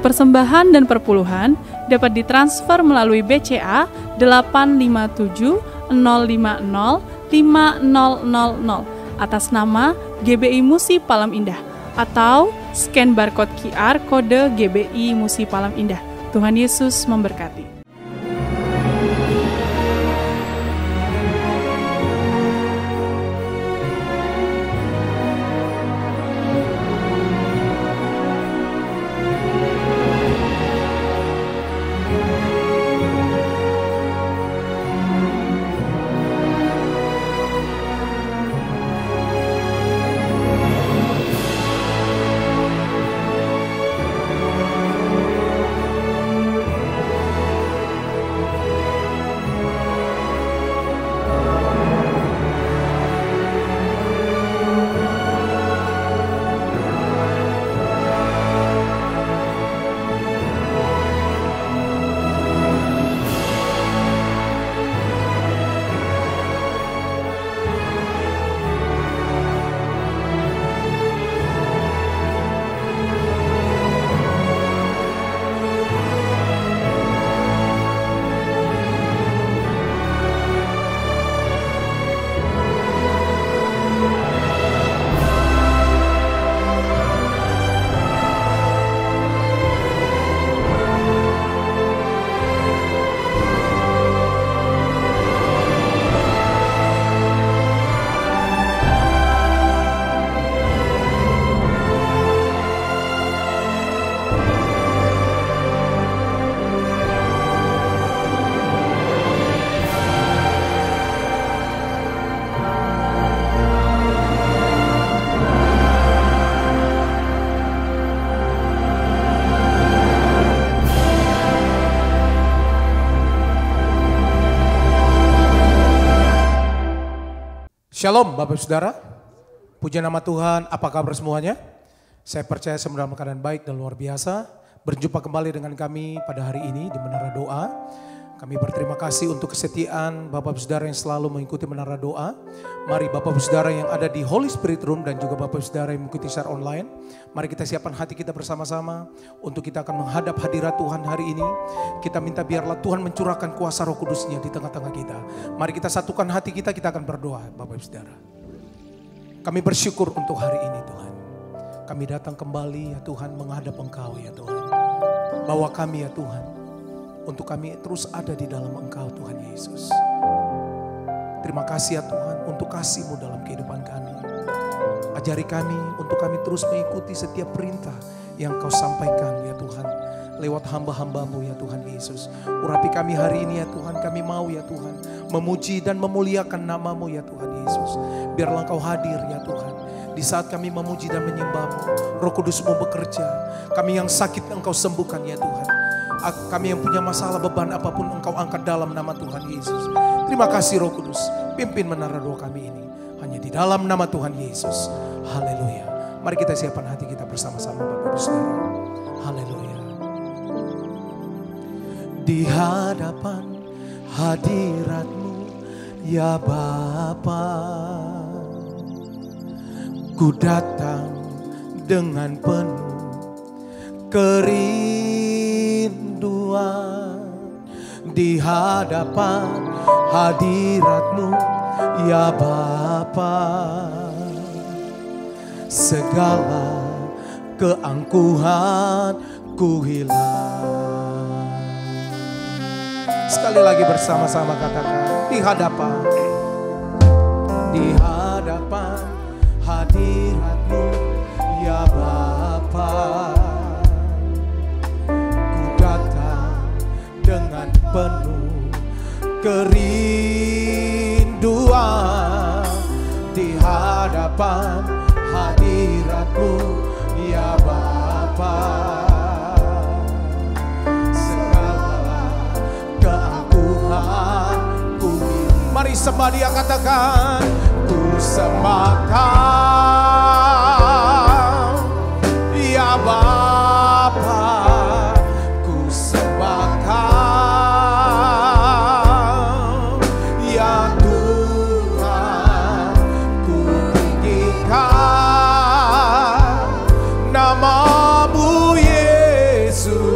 Persembahan dan perpuluhan dapat ditransfer melalui BCA 857 050 5000 atas nama GBI Musi Palam Indah atau scan barcode QR kode GBI Musi Palam Indah. Tuhan Yesus memberkati. Shalom Bapak Saudara, puja nama Tuhan, apa kabar semuanya? Saya percaya semua dalam keadaan baik dan luar biasa. Berjumpa kembali dengan kami pada hari ini di Menara Doa. Kami berterima kasih untuk kesetiaan Bapak Saudara yang selalu mengikuti Menara Doa. Mari Bapak Saudara yang ada di Holy Spirit Room dan juga Bapak Saudara yang mengikuti secara online. Mari kita siapkan hati kita bersama-sama untuk kita akan menghadap hadirat Tuhan hari ini. Kita minta biarlah Tuhan mencurahkan kuasa Roh Kudus-Nya di tengah-tengah kita. Mari kita satukan hati kita akan berdoa Bapak Saudara. Kami bersyukur untuk hari ini Tuhan. Kami datang kembali ya Tuhan menghadap Engkau ya Tuhan. Bawa kami ya Tuhan. Untuk kami terus ada di dalam Engkau Tuhan Yesus. Terima kasih ya Tuhan untuk kasih-Mu dalam kehidupan kami. Ajari kami untuk kami terus mengikuti setiap perintah yang Kau sampaikan ya Tuhan. Lewat hamba-hamba-Mu ya Tuhan Yesus. Urapi kami hari ini ya Tuhan. Kami mau ya Tuhan memuji dan memuliakan nama-Mu ya Tuhan Yesus. Biarlah Engkau hadir ya Tuhan. Di saat kami memuji dan menyembah-Mu, Roh Kudus-Mu bekerja. Kami yang sakit Engkau sembuhkan ya Tuhan. Kami yang punya masalah beban apapun Engkau angkat dalam nama Tuhan Yesus. Terima kasih Roh Kudus, pimpin menara doa kami ini. Hanya di dalam nama Tuhan Yesus. Haleluya. Mari kita siapkan hati kita bersama-sama Bapak Saudara. Haleluya. Di hadapan hadirat-Mu ya Bapa, ku datang dengan penuh di hadapan hadirat-Mu ya Bapa. Segala keangkuhan ku hilang. Sekali lagi bersama-sama katakan, di hadapan hadirat-Mu ya Bapa. Dengan penuh kerinduan di hadapan hadirat-Mu ya Bapa. Segala keangkuhan ku hilang. Mari sembah Dia, katakan, ku sembahkan ya Bapa. Namamu Yesus.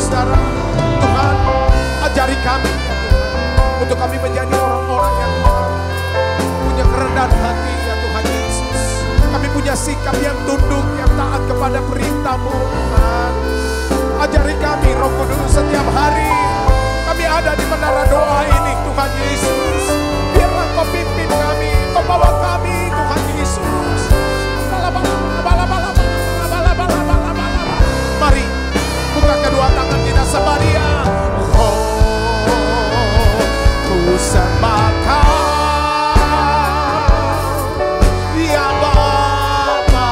saudara, Tuhan ajari kami ya Tuhan, untuk kami menjadi orang-orang yang Tuhan punya kerendahan hati ya Tuhan Yesus. Kami punya sikap yang tunduk, yang taat kepada perintah-Mu Tuhan. Ajari kami Roh Kudus setiap hari kami ada di menara doa ini Tuhan Yesus. Biarlah Kau pimpin kami, Kau bawa kami Tuhan Yesus. Mari buka kedua tangan kita Samaria. Oh, ku sembah Kau ya Bapa,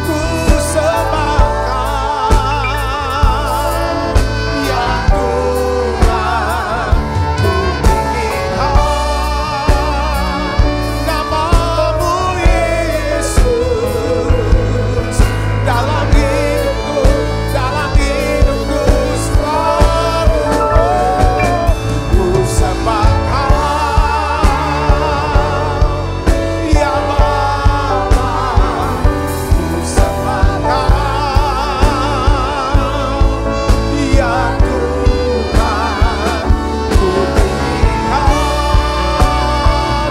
ku sembah Kau ya Tuhan, ku tinggikan nama-Mu Yesus dalam hidupku selalu. Ku sembah Kau ya Bapa, ku sembah Kau ya Tuhan, ku tinggikan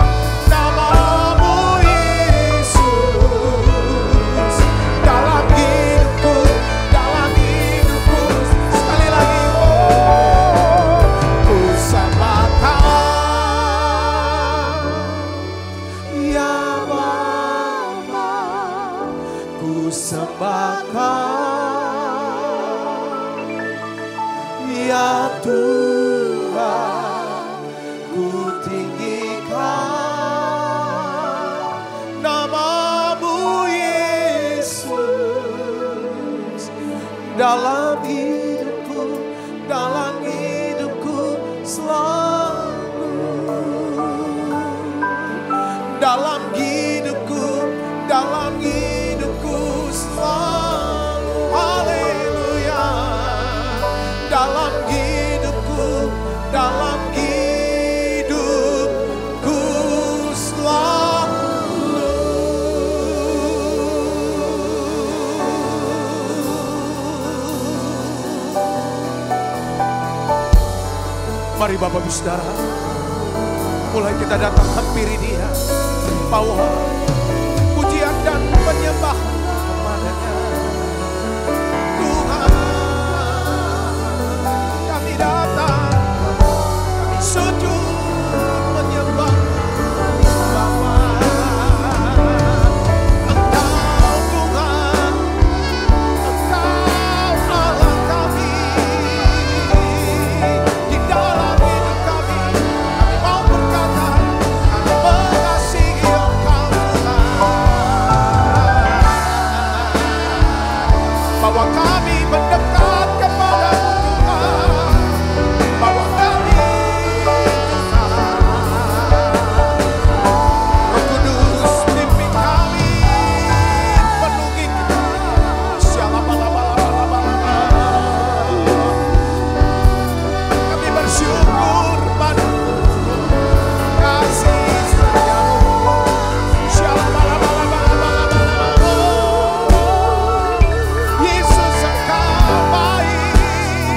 nama-Mu Yesus dalam hidupku. Sekali lagi, oh, ku sembah Kau ya Bapa, ku sembah Kau ya Tuhan, ku tinggikan nama-Mu Yesus dalam hidupku selalu. Dalam hidupku selalu. Haleluya. Dalam hidupku selalu. Mari Bapak Ibu Saudara, mulai kita datang hampiri Dia, bawa pujian dan penyembahan kepadanya. Tuhan, kami datang, kami sujud menyembah Bapa. Engkau Tuhan, Engkau Allah kami. Di dalam hidup kami mau berkata, kami mengasihi Engkau Tuhan. Bawa kami mendekat kepada-Mu Tuhan. Bawa kami Tuhan. Roh Kudus pimpin kami, penuhi kita. Kami bersyukur padamu, kasih setiamu. Yesus Engkau baik.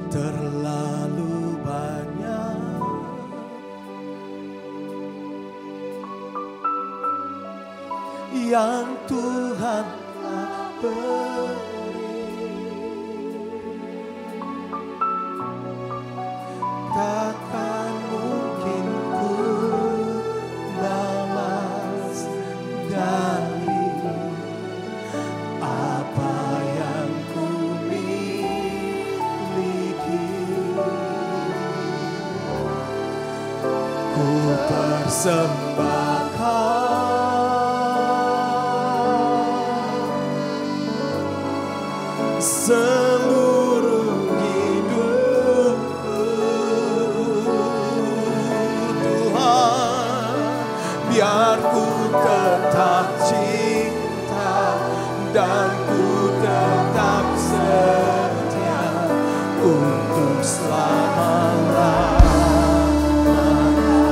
terlalu banyak yang Tuhan telah beri, takkan mungkin ku balas dari apa yang ku miliki. Ku persembahkan seluruh hidupku, Tuhan, biar ku tetap cinta dan ku tetap setia untuk selama-lamanya.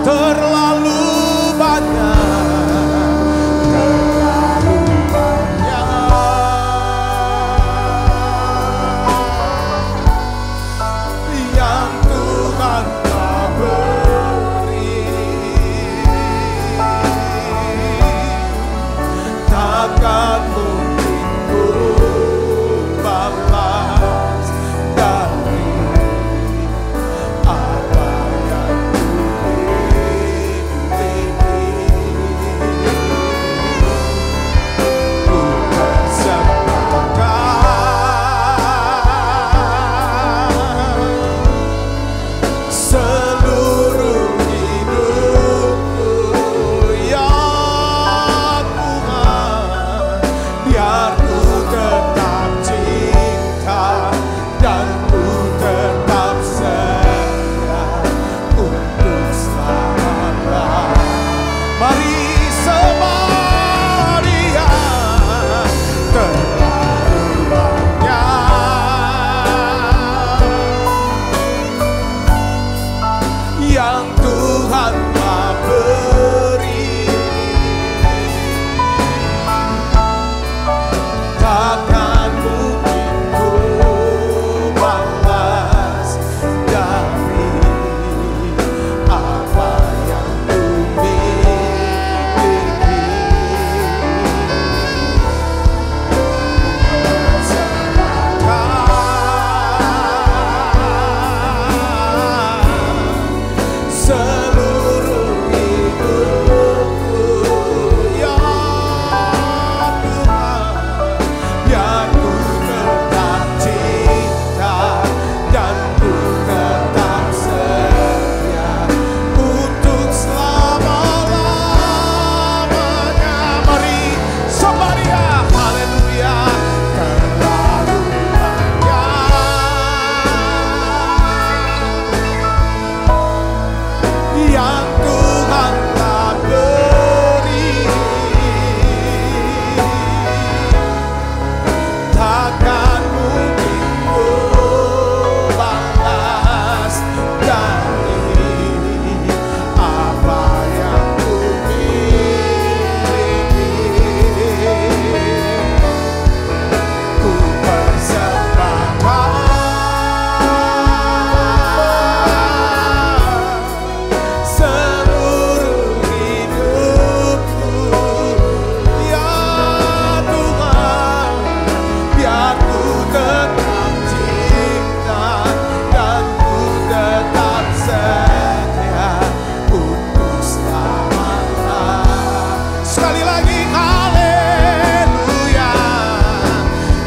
Terlalu banyak, terlalu banyak yang Tuhan telah beri, takkan mungkin ku balas dari apa yang ku miliki. Ku persembahkan seluruh hidupku, ya Tuhan, biar ku tetap cinta dan ku tetap setia untuk selama-lamanya. Mari sembah Dia, terlalu banyak yang Tuhan telah beri, takkan mungkin ku balas dari apa yang ku miliki. Persembahkan seluruh hidupku, ya Tuhan, biar ku tetap cinta dan ku tetap setia untuk selama-lamanya. Mari sembah Dia, haleluya. Terlalu banyak yang Tuhan telah beri, takkan mungkin ku balas dari apa yang ku miliki. Ku persembahkan seluruh hidupku, ya Tuhan, biar ku tetap cinta dan ku tetap setia untuk selama-lamanya. Sekali lagi, haleluya.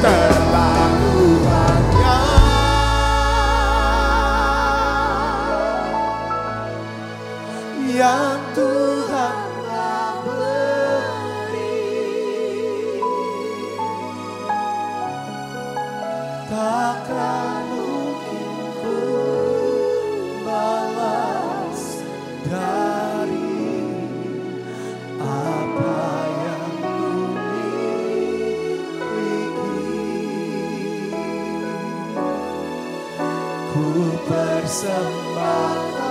Terlalu banyak yang Tuhan telah beri, takkan mungkin ku balas dari apa yang ku miliki. Ku persembahkan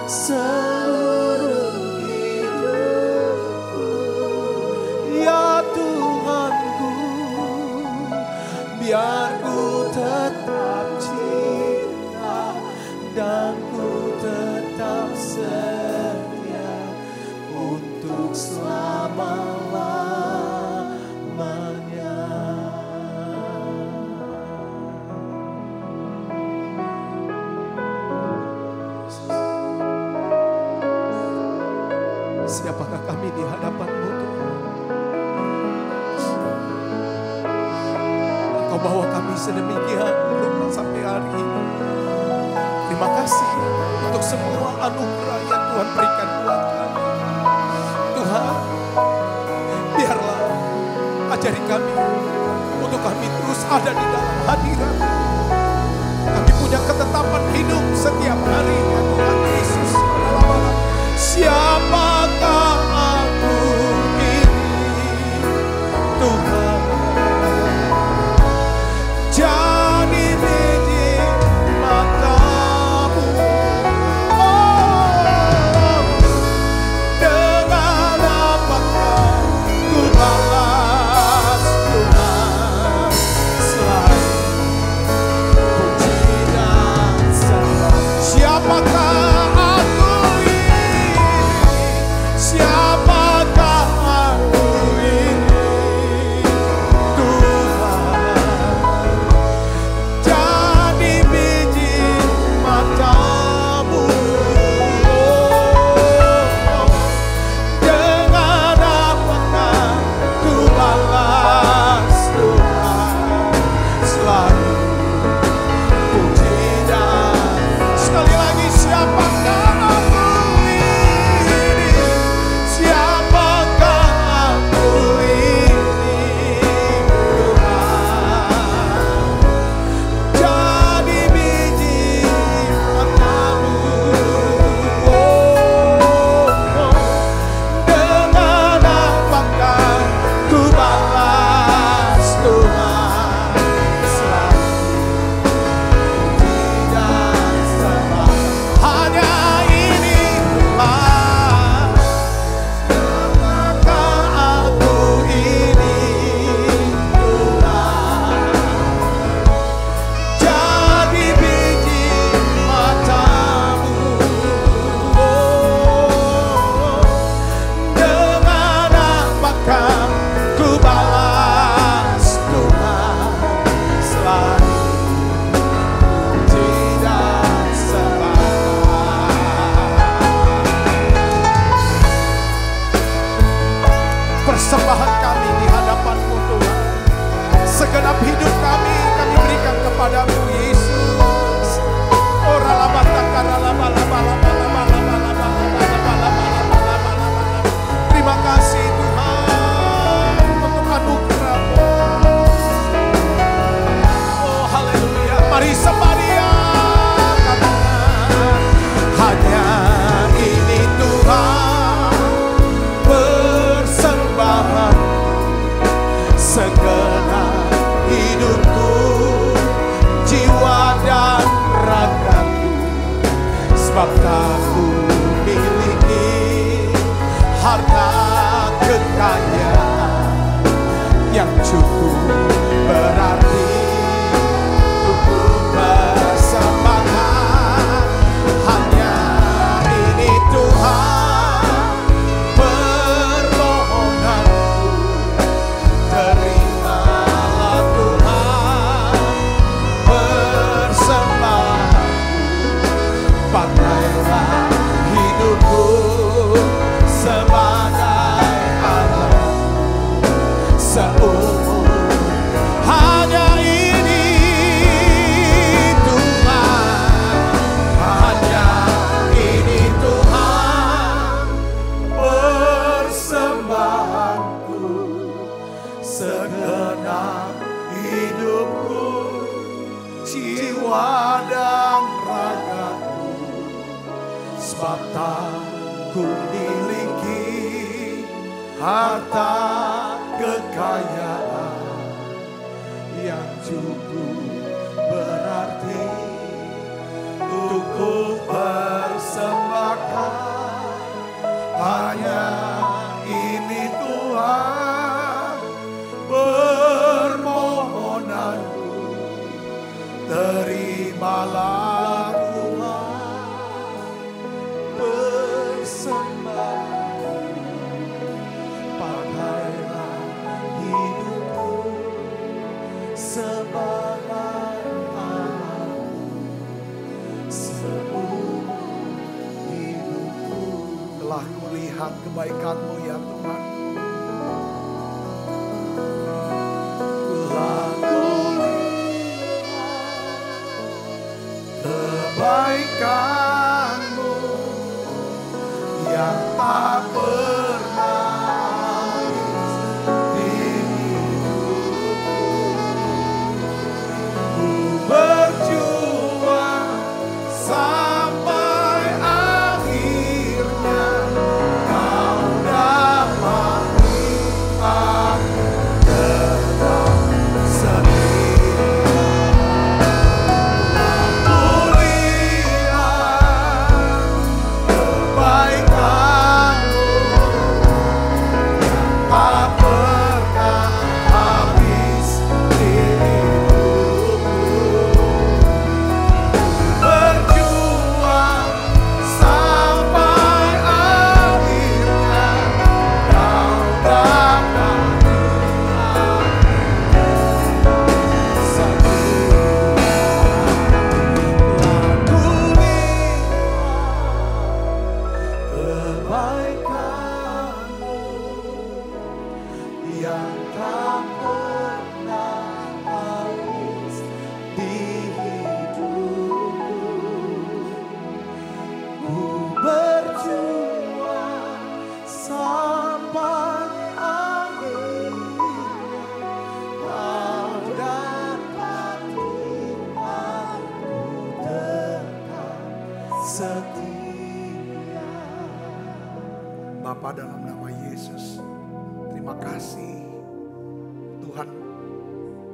seluruh hidupku, ya Tuhanku, Engkau bawa kami sedemikian rupa sampai hari ini. Terima kasih untuk semua anugerah yang Tuhan berikan buat kami. Tuhan, biarlah ajari kami untuk kami terus ada di dalam hadirat. Kami punya ketetapan hidup setiap hari ya Tuhan Yesus. Siapakah aku ini Tuhan? Jadi biji matamu. Oh, dengan apakah ku balas Tuhan selain puji dan sembah. Siapakah aku ini? Siapakah aku ini Tuhan? Jadi biji matamu. Dengan apakah ku balas Tuhan selain puji dan sekali lagi siapakah aku ini? Siapakah aku ini Tuhan? Jadi biji matamu. Dengan apakah ku balas Tuhan selain puji dan sembah. Hanya inilah apakah aku ini Tuhan. Jadi biji matamu. Dengan apakah ku balas Tuhan selain puji dan sembah. Persembahan kami di hadapan-Mu Tuhan. Segenap hidup kami berikan kepadamu Yesus. Ora laba takara laba laba laba laba laba laba laba laba laba laba laba laba. Terima kasih Tuhan untuk anugerah-Mu. Oh haleluya. Mari sembah Dia. Katakan hanya ini Tuhan persembahan segenap hidupku, jiwa dan ragaku, sebab tak ku miliki harta kekayaan yang cukup berarti untuk persembahkan. Hanya ini Tuhan permohonanku, terimalah Tuhan persembahanku. Pakailah hidupku sebagai alat seumur. Hanya ini Tuhan, hanya ini Tuhan persembahanku, segenap hidupku, jiwa dan ragaku, sebab tak ku miliki harta kekayaan yang cukup berarti untuk ku persembahkan. Hanya ini Tuhan permohonanku, terimalah Tuhan persembahan. Pakailah hidupku sebagai alat seumur hidupku. Telah kulihat kebaikan-Mu ya Tuhan. Telah kulihat kebaikan-Mu yang tak pernah di hidupku. Ku berjuang sampai akhirnya Kau dapati aku tetap setia. Kulihat kebaikan-Mu yang tak pernah habis di hidupku. Berjuang sampai akhirnya Kau dapati aku setia. Kebaikan-Mu yang tak pernah habis di hidupku. Ku berjuang sampai akhirnya Kau dapati aku tetap setia. Bapa, dalam nama Yesus, terima kasih Tuhan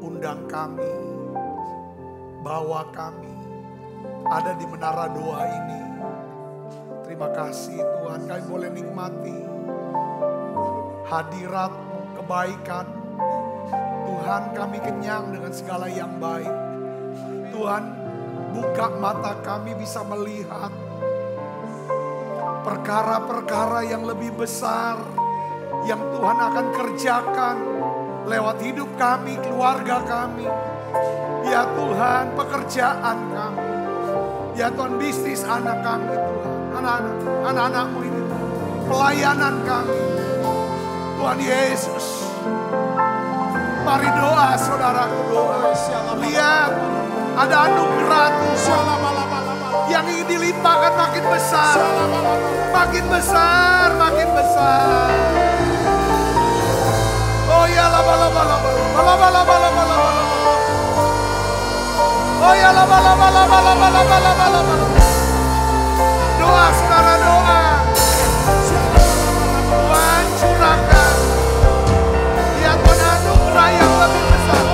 undang kami, bawa kami ada di menara doa ini. Terima kasih Tuhan, kami boleh nikmati hadirat-Mu, kebaikan. Tuhan, kami kenyang dengan segala yang baik. Tuhan, buka mata kami bisa melihat perkara-perkara yang lebih besar yang Tuhan akan kerjakan lewat hidup kami, keluarga kami. Ya Tuhan, pekerjaan kami. Ya Tuhan, bisnis anak kami Tuhan. Anak-anak-Mu ini Tuhan. Pelayanan kami. Tuhan Yesus. Mari doa saudaraku, doa. Lihat ada anugerah Tuhan yang ingin dilimpahkan makin besar. Makin besar, makin besar. Oh ya la ba la ba la ba la ba la ba la ba la ba la. Oh ya la ba la ba la ba la ba la ba la ba la ba. Doa saudara, doa. Tuhan curahkan. Ya Tuhan, anugerah yang lebih besar.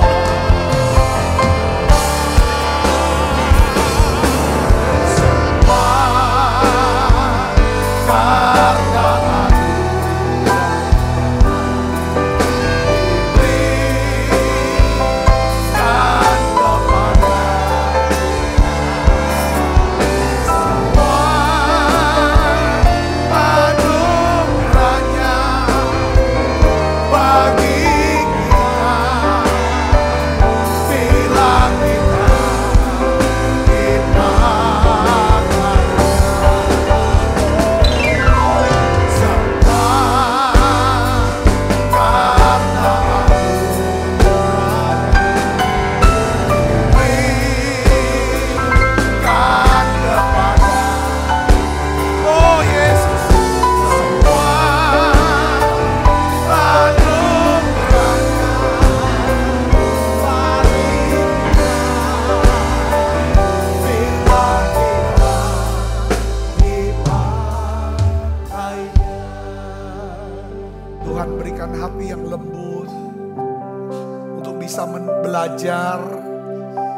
Belajar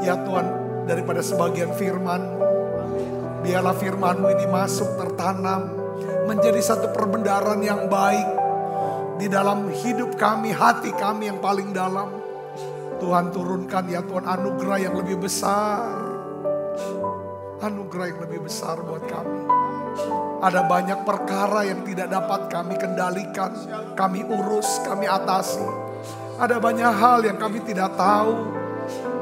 ya Tuhan daripada sebagian firman-Mu. Biarlah firman-Mu ini masuk tertanam menjadi satu perbendaharaan yang baik di dalam hidup kami, hati kami yang paling dalam. Tuhan, turunkan ya Tuhan anugerah yang lebih besar. Anugerah yang lebih besar buat kami. Ada banyak perkara yang tidak dapat kami kendalikan, kami urus, kami atasi. Ada banyak hal yang kami tidak tahu,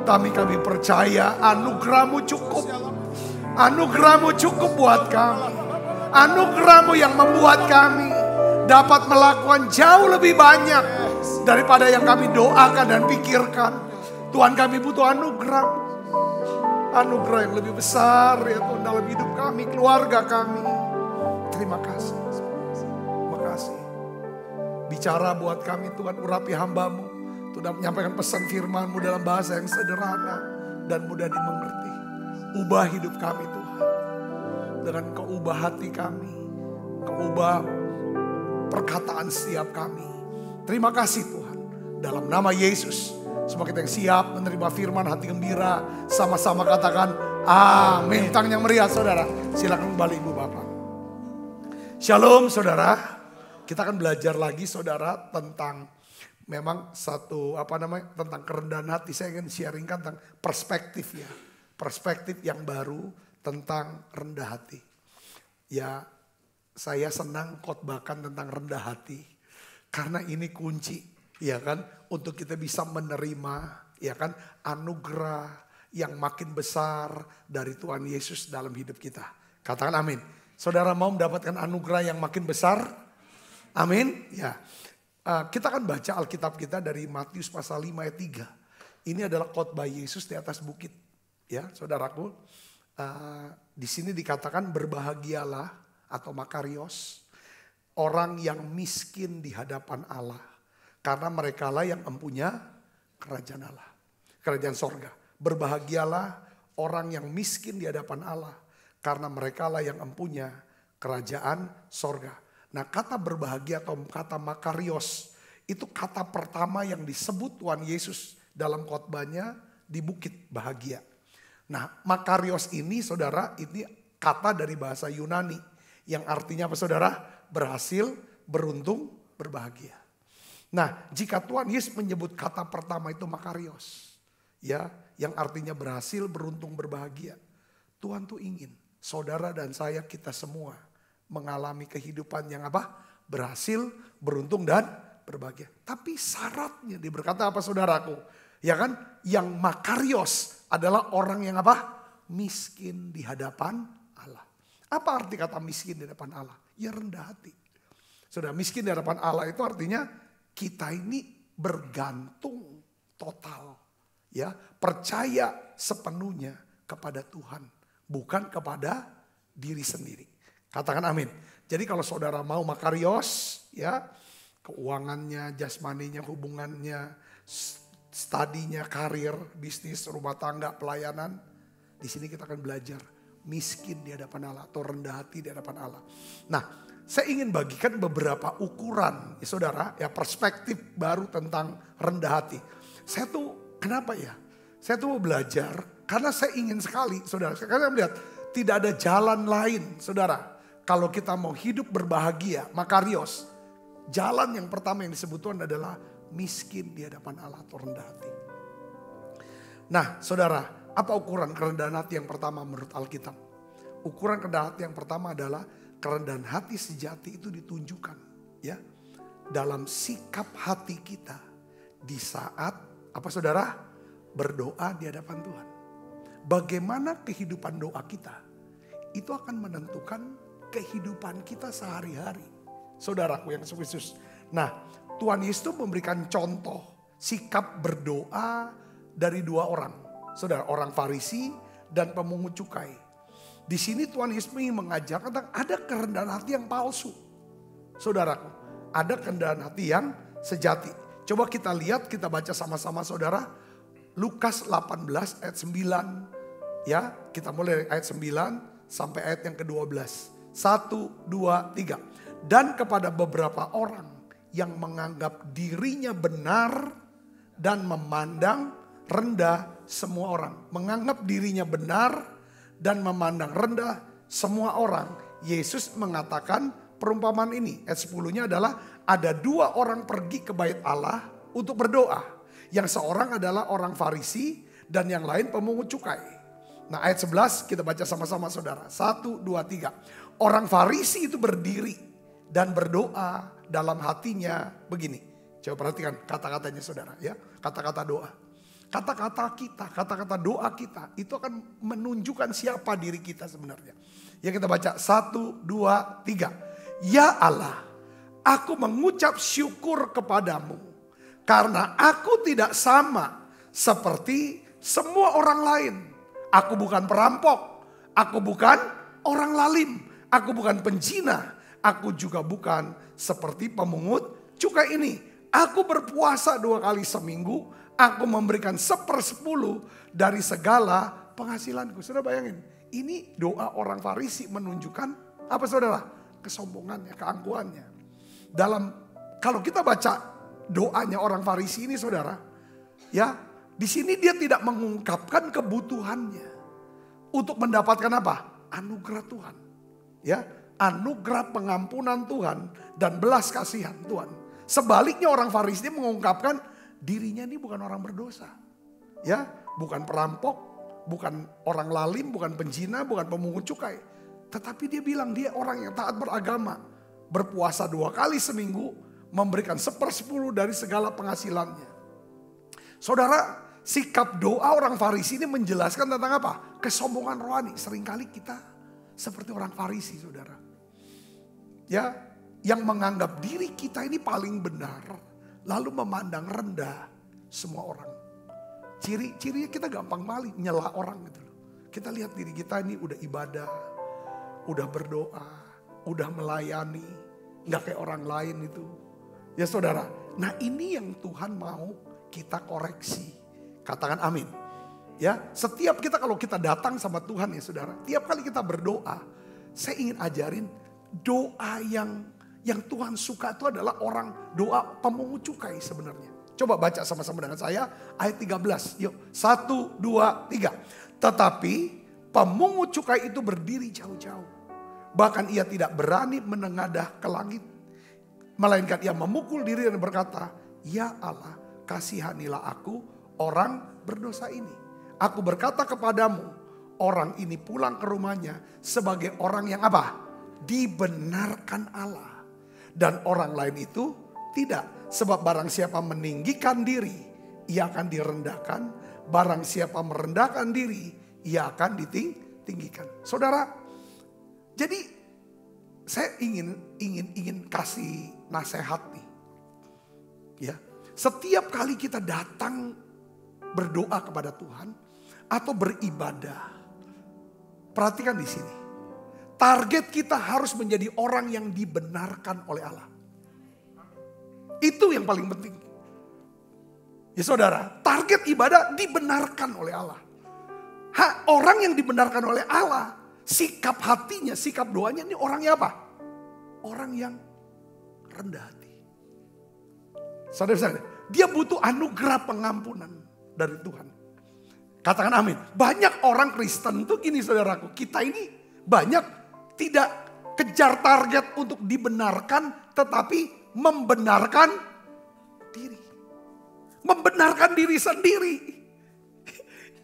tapi kami percaya anugerah-Mu cukup. Anugerah-Mu cukup buat kami. Anugerah-Mu yang membuat kami dapat melakukan jauh lebih banyak daripada yang kami doakan dan pikirkan. Tuhan, kami butuh anugerah. anugerah yang lebih besar ya Tuhan dalam hidup kami, keluarga kami. Terima kasih. Terima kasih. Bicara buat kami Tuhan, urapi hamba-Mu. Tuhan menyampaikan pesan firman-Mu dalam bahasa yang sederhana dan mudah dimengerti. Ubah hidup kami Tuhan. Dengan Kau ubah hati kami. Kau ubah perkataan setiap kami. Terima kasih Tuhan. Dalam nama Yesus. Semua kita yang siap menerima firman, hati gembira. Sama-sama katakan amin. Tangan yang meriah saudara. Silakan kembali Ibu Bapak. Shalom saudara. Kita akan belajar lagi saudara tentang memang tentang kerendahan hati. Saya ingin sharingkan tentang perspektif ya. Perspektif yang baru tentang rendah hati. Ya, saya senang khotbahkan tentang rendah hati. Karena ini kunci, ya kan, untuk kita bisa menerima, ya kan, anugerah yang makin besar dari Tuhan Yesus dalam hidup kita. Katakan amin. Saudara mau mendapatkan anugerah yang makin besar? Amin. Ya. Kita akan baca Alkitab kita dari Matius pasal 5 ayat 3. Ini adalah khotbah Yesus di atas bukit. Ya, saudaraku. Di sini dikatakan berbahagialah atau makarios orang yang miskin di hadapan Allah, karena merekalah yang empunya kerajaan Allah, kerajaan sorga. Berbahagialah orang yang miskin di hadapan Allah, karena merekalah yang empunya kerajaan sorga. Nah, kata berbahagia atau kata makarios itu kata pertama yang disebut Tuhan Yesus dalam khotbahnya di bukit bahagia. Nah, makarios ini saudara, ini kata dari bahasa Yunani yang artinya apa saudara? Berhasil, beruntung, berbahagia. Nah, jika Tuhan Yesus menyebut kata pertama itu makarios, ya, yang artinya berhasil, beruntung, berbahagia. Tuhan tuh ingin saudara dan saya, kita semua mengalami kehidupan yang apa? Berhasil, beruntung, dan berbahagia. Tapi syaratnya dia berkata apa saudaraku? Ya kan? Yang makarios adalah orang yang apa? Miskin di hadapan Allah. Apa arti kata miskin di hadapan Allah? Ya rendah hati. Saudara, miskin di hadapan Allah itu artinya kita ini bergantung total. Ya, percaya sepenuhnya kepada Tuhan, bukan kepada diri sendiri. Katakan amin. Jadi kalau saudara mau makarios, ya, keuangannya, jasmaninya, hubungannya, studinya, karir, bisnis, rumah tangga, pelayanan, di sini kita akan belajar miskin di hadapan Allah atau rendah hati di hadapan Allah. Nah, saya ingin bagikan beberapa ukuran, ya saudara, ya perspektif baru tentang rendah hati. Saya tuh kenapa ya? Saya tuh mau belajar karena saya ingin sekali, saudara. Karena melihat tidak ada jalan lain, saudara. Kalau kita mau hidup berbahagia, makarios, jalan yang pertama yang disebut Tuhan adalah miskin di hadapan Allah atau rendah hati. Nah, saudara, apa ukuran kerendahan hati yang pertama menurut Alkitab? Ukuran kerendahan hati yang pertama adalah kerendahan hati sejati itu ditunjukkan, ya, dalam sikap hati kita di saat apa saudara? Berdoa di hadapan Tuhan. Bagaimana kehidupan doa kita? Itu akan menentukan kehidupan kita sehari-hari. Saudaraku yang Yesus. Nah, Tuhan Yesus memberikan contoh sikap berdoa dari dua orang. Saudara, orang Farisi dan pemungut cukai. Di sini Tuhan Yesus mengajarkan tentang ada kerendahan hati yang palsu. Saudaraku, ada kerendahan hati yang sejati. Coba kita lihat, kita baca sama-sama saudara. Lukas 18 ayat 9. Ya, kita mulai dari ayat 9 sampai ayat yang ke-12. 1, 2, 3. Dan kepada beberapa orang yang menganggap dirinya benar dan memandang rendah semua orang. Menganggap dirinya benar dan memandang rendah semua orang. Yesus mengatakan perumpamaan ini. Ayat 10-nya adalah ada dua orang pergi ke bait Allah untuk berdoa. Yang seorang adalah orang Farisi dan yang lain pemungut cukai. Nah, ayat 11 kita baca sama-sama saudara. 1, 2, 3. Orang Farisi itu berdiri dan berdoa dalam hatinya begini. Coba perhatikan kata-katanya saudara ya. Kata-kata doa. Kata-kata kita, kata-kata doa kita itu akan menunjukkan siapa diri kita sebenarnya. Ya kita baca 1, 2, 3. Ya Allah, aku mengucap syukur kepadamu. Karena aku tidak sama seperti semua orang lain. Aku bukan perampok, aku bukan orang lalim, aku bukan penjina, aku juga bukan seperti pemungut cukai ini. Aku berpuasa 2 kali seminggu, aku memberikan 1/10 dari segala penghasilanku. Saudara bayangin, ini doa orang Farisi menunjukkan apa saudara? Kesombongannya, keangkuhannya. Kalau kita baca doanya orang Farisi ini saudara, ya di sini dia tidak mengungkapkan kebutuhannya untuk mendapatkan apa? Anugerah Tuhan, ya anugerah pengampunan Tuhan dan belas kasihan Tuhan. Sebaliknya orang Farisi ini mengungkapkan dirinya ini bukan orang berdosa, ya bukan perampok, bukan orang lalim, bukan penjina, bukan pemungut cukai. Tetapi dia bilang dia orang yang taat beragama. Berpuasa 2 kali seminggu. Memberikan 1/10 dari segala penghasilannya. Saudara, sikap doa orang Farisi ini menjelaskan tentang apa? Kesombongan rohani. Seringkali kita seperti orang Farisi saudara. Ya, yang menganggap diri kita ini paling benar. Lalu memandang rendah semua orang. Ciri-cirinya kita gampang balik nyela orang gitu loh. Kita lihat diri kita ini udah ibadah, udah berdoa, udah melayani, nggak kayak orang lain itu. Ya saudara, nah ini yang Tuhan mau kita koreksi. Katakan amin. Ya, setiap kita kalau kita datang sama Tuhan ya saudara, tiap kali kita berdoa, saya ingin ajarin doa yang Tuhan suka itu adalah orang doa pemungut cukai sebenarnya. Coba baca sama-sama dengan saya ayat 13. Yuk, 1, 2, 3. Tetapi pemungut cukai itu berdiri jauh-jauh. Bahkan ia tidak berani menengadah ke langit. Melainkan ia memukul diri dan berkata, ya Allah, kasihanilah aku orang berdosa ini. Aku berkata kepadamu, orang ini pulang ke rumahnya sebagai orang yang apa? Dibenarkan Allah. Dan orang lain itu tidak. Sebab barang siapa meninggikan diri, ia akan direndahkan. Barang siapa merendahkan diri, ia akan ditinggikan. Saudara, jadi saya ingin kasih nasihat nih. Ya, setiap kali kita datang berdoa kepada Tuhan atau beribadah, perhatikan di sini. Target kita harus menjadi orang yang dibenarkan oleh Allah. Itu yang paling penting. Ya saudara, target ibadah dibenarkan oleh Allah. Orang yang dibenarkan oleh Allah, sikap hatinya, sikap doanya ini orangnya apa? Orang yang rendah hati. Saudara-saudara, dia butuh anugerah pengampunan dari Tuhan. Katakan amin. Banyak orang Kristen tuh gini saudaraku, kita ini banyak tidak kejar target untuk dibenarkan, tetapi membenarkan diri. Membenarkan diri sendiri.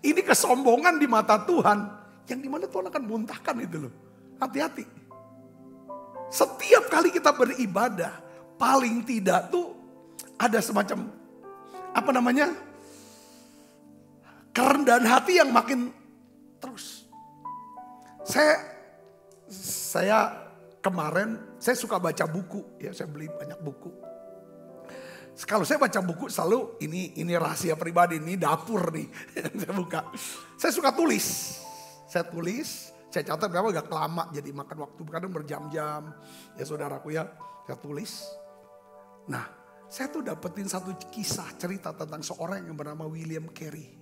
Ini kesombongan di mata Tuhan. Yang dimana Tuhan akan muntahkan itu loh. Hati-hati. Setiap kali kita beribadah, paling tidak tuh ada semacam kerendahan hati yang makin terus. Saya kemarin saya suka baca buku, ya saya beli banyak buku. Kalau saya baca buku selalu ini rahasia pribadi, ini dapur nih saya buka. Saya suka tulis, saya catat berapa agak lama jadi makan waktu kadang berjam-jam. Ya saudaraku ya, saya tulis. Nah, saya tuh dapetin satu kisah cerita tentang seorang yang bernama William Carey.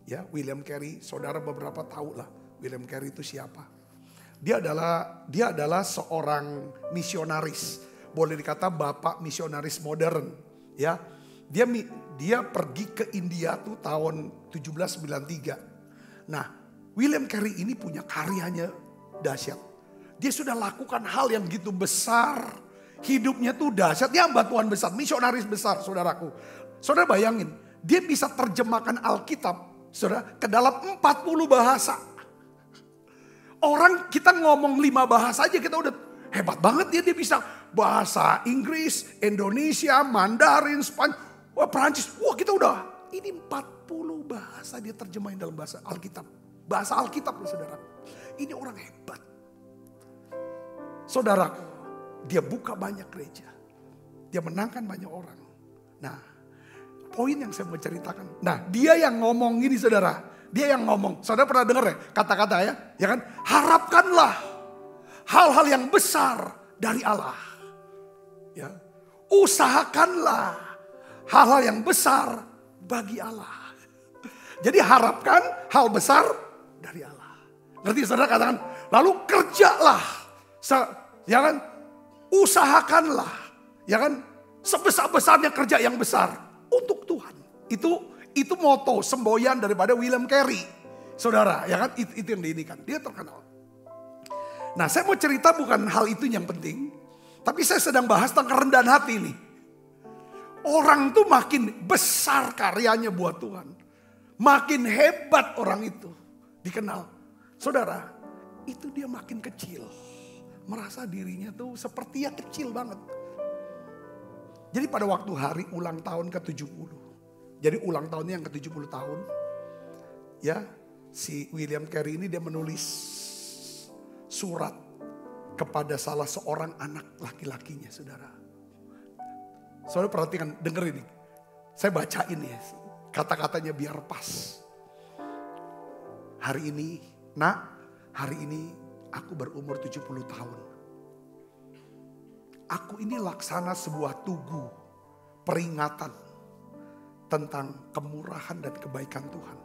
Ya, William Carey, saudara beberapa tahu lah William Carey itu siapa. Dia adalah seorang misionaris, boleh dikata bapak misionaris modern, ya. Dia pergi ke India tuh tahun 1793. Nah, William Carey ini punya karyanya dahsyat. Dia sudah lakukan hal yang gitu besar, hidupnya tuh dahsyat. Dia hamba Tuhan besar, misionaris besar, saudaraku. Saudara bayangin, dia bisa terjemahkan Alkitab, saudara, ke dalam 40 bahasa. Orang kita ngomong 5 bahasa aja kita udah hebat banget dia bisa bahasa Inggris, Indonesia, Mandarin, Spanyol, Perancis. Wah kita udah ini 40 bahasa dia terjemahin dalam bahasa Alkitab. Bahasa Alkitab loh saudara. Ini orang hebat. Saudaraku, dia buka banyak gereja. Dia menangkan banyak orang. Nah, poin yang saya mau ceritakan. Nah, dia yang ngomong gini saudara. Dia yang ngomong. Saudara pernah dengar ya kata-kata ya? Ya kan? Harapkanlah hal-hal yang besar dari Allah. Ya. Usahakanlah hal-hal yang besar bagi Allah. Jadi harapkan hal besar dari Allah. Ngerti saudara katakan? Lalu kerjalah. Ya kan? Usahakanlah. Ya kan? Sebesar-besarnya kerja yang besar untuk Tuhan. Itu moto semboyan daripada William Carey. Saudara, ya kan? Itu yang diinikan. Dia terkenal. Nah, saya mau cerita bukan hal itu yang penting. Tapi saya sedang bahas tentang kerendahan hati ini. Orang tuh makin besar karyanya buat Tuhan. Makin hebat orang itu dikenal. Saudara, itu dia makin kecil. Merasa dirinya tuh seperti yang kecil banget. Jadi pada waktu hari ulang tahun ke-70. Jadi ulang tahunnya yang ke-70 tahun. Ya, si William Carey ini dia menulis surat kepada salah seorang anak laki-lakinya, saudara. Saudara perhatikan, denger ini. Saya bacain ya, kata-katanya biar pas. Hari ini, hari ini aku berumur 70 tahun. Aku ini laksana sebuah tugu peringatan tentang kemurahan dan kebaikan Tuhan.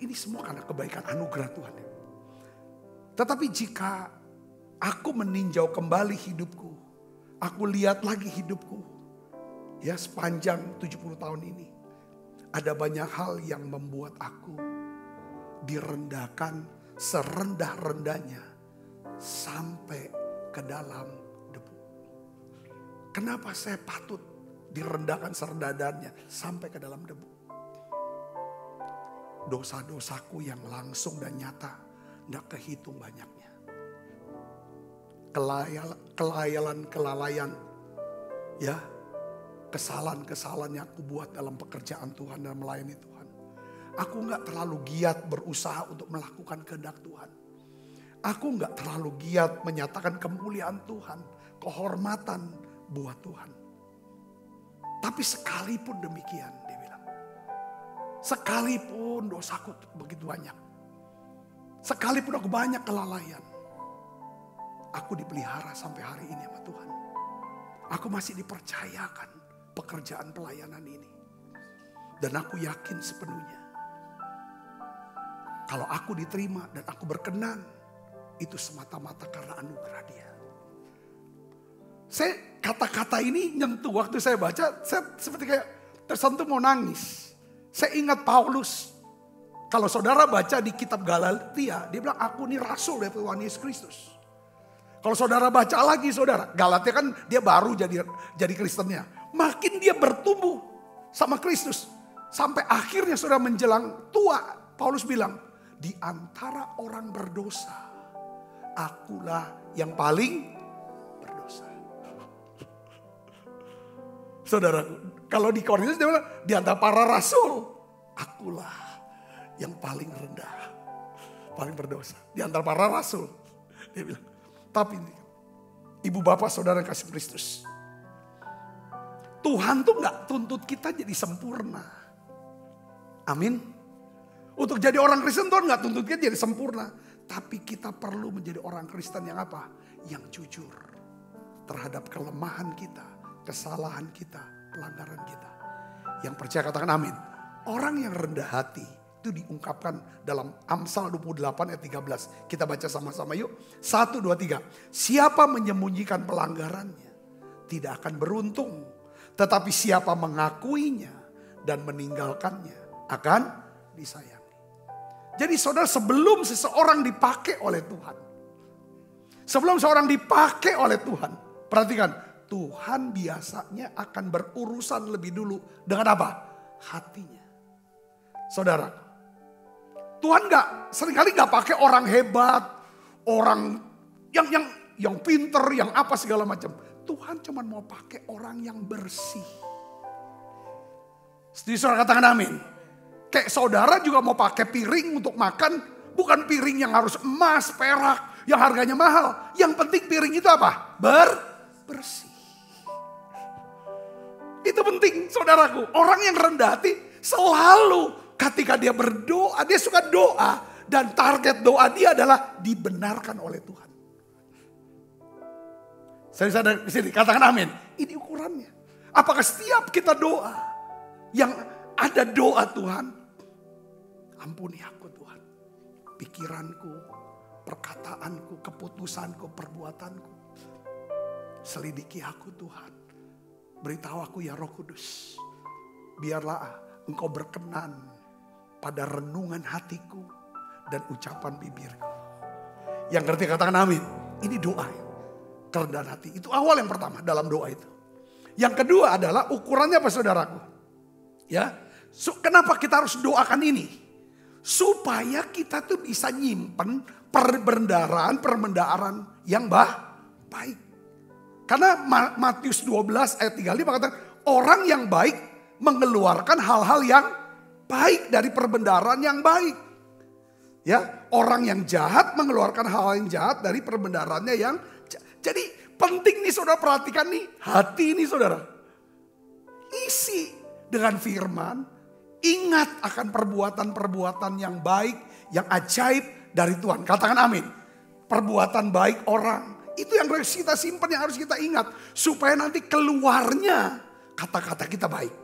Ini semua karena kebaikan anugerah Tuhan. Tetapi jika aku meninjau kembali hidupku, aku lihat lagi hidupku, ya sepanjang 70 tahun ini, ada banyak hal yang membuat aku direndahkan serendah-rendahnya sampai ke dalam debu. Kenapa saya patut direndahkan serendah-rendahnya sampai ke dalam debu? Dosa-dosaku yang langsung dan nyata gak kehitung banyaknya. Kelalaian, ya, kesalahan-kesalahan yang aku buat dalam pekerjaan Tuhan dan melayani Tuhan. Aku gak terlalu giat berusaha untuk melakukan kehendak Tuhan. Aku gak terlalu giat menyatakan kemuliaan Tuhan, kehormatan buat Tuhan. Tapi sekalipun demikian, dia bilang, sekalipun dosaku begitu banyak, sekalipun aku banyak kelalaian, aku dipelihara sampai hari ini sama Tuhan. Aku masih dipercayakan pekerjaan pelayanan ini. Dan aku yakin sepenuhnya, kalau aku diterima dan aku berkenan, itu semata-mata karena anugerah Dia. Saya kata-kata ini nyentuh waktu saya baca, saya seperti kayak tersentuh mau nangis. Saya ingat Paulus. Kalau saudara baca di kitab Galatia, dia bilang aku ini rasul dari Tuhan Yesus Kristus. Kalau saudara baca lagi saudara, Galatia kan dia baru jadi Kristennya. Makin dia bertumbuh sama Kristus. Sampai akhirnya saudara menjelang tua, Paulus bilang, di antara orang berdosa, akulah yang paling berdosa. Saudara, kalau di Korintus dia bilang, di antara para rasul, akulah yang paling rendah, paling berdosa. Di antara para rasul, dia bilang. Tapi ibu bapak saudara kasih Kristus, Tuhan tuh gak tuntut kita jadi sempurna. Amin. Untuk jadi orang Kristen Tuhan gak tuntut kita jadi sempurna. Tapi kita perlu menjadi orang Kristen yang apa? Yang jujur terhadap kelemahan kita, kesalahan kita, pelanggaran kita. Yang percaya katakan amin. Orang yang rendah hati itu diungkapkan dalam Amsal 28 ayat 13. Kita baca sama-sama yuk. 1, 2, 3. Siapa menyembunyikan pelanggarannya tidak akan beruntung. Tetapi siapa mengakuinya dan meninggalkannya akan disayang. Jadi saudara, sebelum seseorang dipakai oleh Tuhan, sebelum seorang dipakai oleh Tuhan, perhatikan, Tuhan biasanya akan berurusan lebih dulu dengan apa? Hatinya. Saudara, Tuhan seringkali gak pakai orang hebat, orang yang pinter, yang apa segala macam. Tuhan cuma mau pakai orang yang bersih. Setuju saudara katakan amin. Kayak saudara juga mau pakai piring untuk makan, bukan piring yang harus emas, perak, yang harganya mahal. Yang penting piring itu apa? Bersih. Itu penting saudaraku. Orang yang rendah hati selalu ketika dia berdoa, dia suka doa. Dan target doa dia adalah dibenarkan oleh Tuhan. Saya sadar di sini, katakan amin. Ini ukurannya. Apakah setiap kita doa yang ada doa Tuhan, ampuni aku Tuhan. Pikiranku, perkataanku, keputusanku, perbuatanku. Selidiki aku Tuhan. Beritahu aku ya Roh Kudus. Biarlah Engkau berkenan pada renungan hatiku dan ucapan bibirku. Yang ngerti katakan amin. Ini doa. Kerendahan hati. Itu awal yang pertama dalam doa itu. Yang kedua adalah ukurannya apa saudaraku? Ya. Kenapa kita harus doakan ini? Supaya kita tuh bisa nyimpen perbendaharaan yang baik. Karena Matius 12 ayat 35 kata orang yang baik mengeluarkan hal-hal yang baik dari perbendaharaan yang baik. Ya, orang yang jahat mengeluarkan hal yang jahat dari perbendaharaannya yang jadi penting nih saudara perhatikan nih hati ini saudara. Isi dengan firman, ingat akan perbuatan-perbuatan yang baik, yang ajaib dari Tuhan. Katakan amin. Perbuatan baik orang. Itu yang harus kita simpan, yang harus kita ingat. Supaya nanti keluarnya kata-kata kita baik.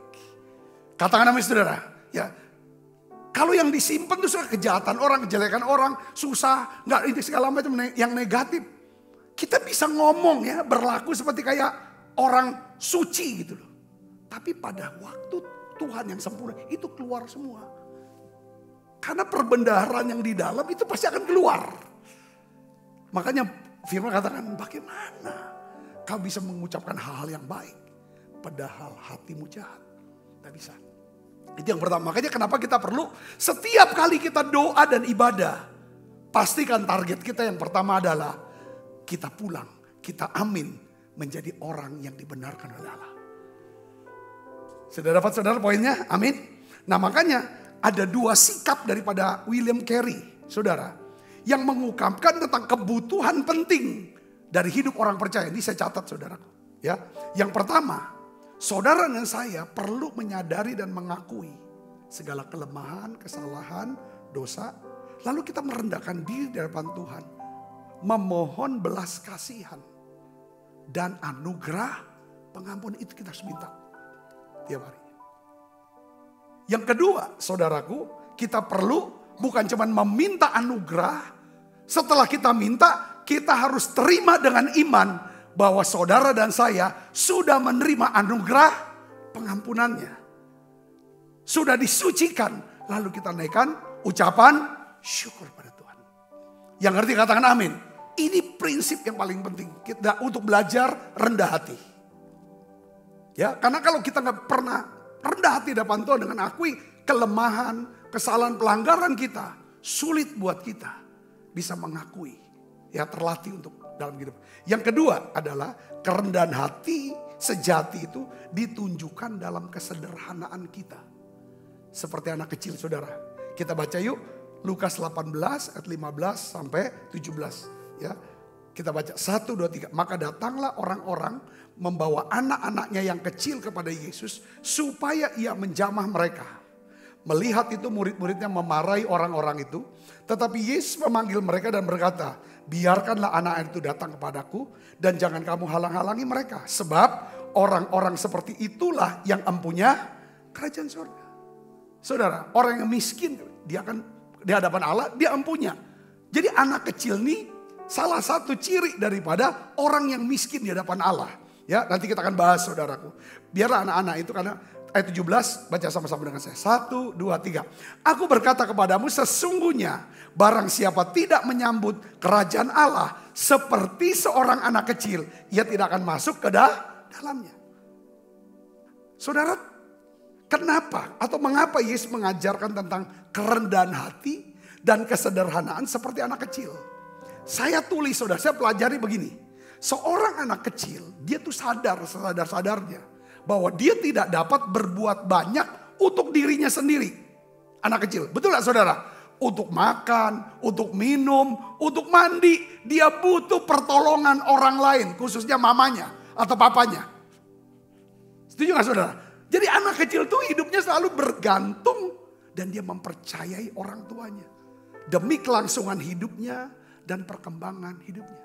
Katakan amin saudara. Ya. Kalau yang disimpan itu sudah kejahatan orang, kejelekan orang, susah, nggak ini segala macam yang negatif. Kita bisa ngomong ya, berlaku seperti kayak orang suci gitu loh. Tapi pada waktu Tuhan yang sempurna itu keluar semua. Karena perbendaharaan yang di dalam itu pasti akan keluar. Makanya firman katakan bagaimana kau bisa mengucapkan hal-hal yang baik padahal hatimu jahat. Tidak bisa. Itu yang pertama. Makanya kenapa kita perlu setiap kali kita doa dan ibadah. Pastikan target kita yang pertama adalah kita pulang. Kita amin menjadi orang yang dibenarkan oleh Allah. Sudah dapat saudara poinnya? Amin. Nah makanya ada dua sikap daripada William Carey. Saudara. Yang mengungkapkan tentang kebutuhan penting dari hidup orang percaya. Ini saya catat saudaraku. Ya. Yang pertama. Saudara dan saya perlu menyadari dan mengakui segala kelemahan, kesalahan, dosa. Lalu kita merendahkan diri di hadapan Tuhan. Memohon belas kasihan. Dan anugerah pengampunan itu kita harus minta. Tiap hari. Yang kedua saudaraku. Kita perlu bukan cuma meminta anugerah. Setelah kita minta kita harus terima dengan iman. Bahwa saudara dan saya sudah menerima anugerah pengampunannya. Sudah disucikan. Lalu kita naikkan ucapan syukur pada Tuhan. Yang ngerti katakan amin. Ini prinsip yang paling penting. Kita untuk belajar rendah hati. Ya, karena kalau kita nggak pernah rendah hati di depan Tuhan dengan akui kelemahan, kesalahan, pelanggaran kita. Sulit buat kita bisa mengakui. Ya terlatih untuk dalam hidup. Yang kedua adalah kerendahan hati sejati itu ditunjukkan dalam kesederhanaan kita. Seperti anak kecil saudara. Kita baca yuk Lukas 18 ayat 15 sampai 17. Ya, kita baca 1, 2, 3. Maka datanglah orang-orang membawa anak-anaknya yang kecil kepada Yesus supaya ia menjamah mereka. Melihat itu murid-muridnya memarahi orang-orang itu. Tetapi Yesus memanggil mereka dan berkata, biarkanlah anak itu datang kepadaku dan jangan kamu halang-halangi mereka. Sebab orang-orang seperti itulah yang empunya kerajaan surga. Saudara, orang yang miskin dia akan di hadapan Allah dia empunya. Jadi anak kecil nih salah satu ciri daripada orang yang miskin di hadapan Allah. Ya, nanti kita akan bahas saudaraku. Biarlah anak-anak itu karena ayat 17 baca sama-sama dengan saya. 1, 2, 3. Aku berkata kepadamu sesungguhnya barang siapa tidak menyambut kerajaan Allah seperti seorang anak kecil, ia tidak akan masuk ke dalamnya. Saudara, kenapa atau mengapa Yesus mengajarkan tentang kerendahan hati dan kesederhanaan seperti anak kecil? Saya tulis saudara, saya pelajari begini. Seorang anak kecil, dia tuh sadar-sadarnya bahwa dia tidak dapat berbuat banyak untuk dirinya sendiri. Anak kecil, betul gak saudara? Untuk makan, untuk minum, untuk mandi. Dia butuh pertolongan orang lain, khususnya mamanya atau papanya. Setuju gak saudara? Jadi anak kecil tuh hidupnya selalu bergantung dan dia mempercayai orang tuanya. Demi kelangsungan hidupnya dan perkembangan hidupnya.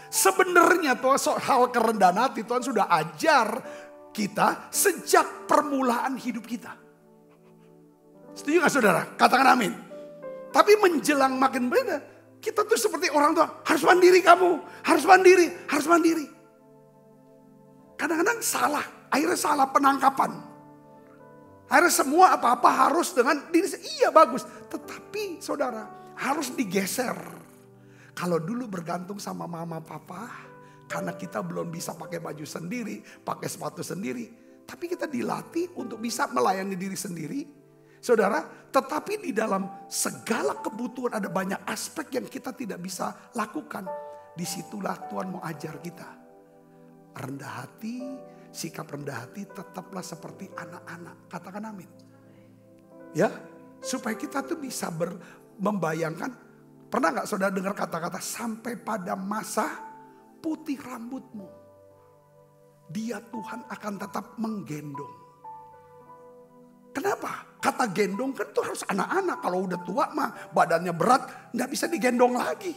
Sebenarnya tuh hal kerendahan hati Tuhan sudah ajar kita sejak permulaan hidup kita. Setuju gak saudara? Katakan amin. Tapi menjelang makin beda, kita tuh seperti orang tua, harus mandiri kamu, harus mandiri, harus mandiri. Kadang-kadang salah, akhirnya salah penangkapan. Akhirnya semua apa-apa harus dengan diri, iya bagus. Tetapi saudara harus digeser. Kalau dulu bergantung sama mama papa, karena kita belum bisa pakai baju sendiri, pakai sepatu sendiri. Tapi kita dilatih untuk bisa melayani diri sendiri. Saudara, tetapi di dalam segala kebutuhan ada banyak aspek yang kita tidak bisa lakukan. Disitulah Tuhan mau ajar kita. Rendah hati, sikap rendah hati tetaplah seperti anak-anak. Katakan amin. Ya, supaya kita tuh bisa membayangkan. Pernah gak saudara dengar kata-kata sampai pada masa putih rambutmu. Dia Tuhan akan tetap menggendong. Kenapa? Kata gendong kan itu harus anak-anak. Kalau udah tua mah badannya berat gak bisa digendong lagi.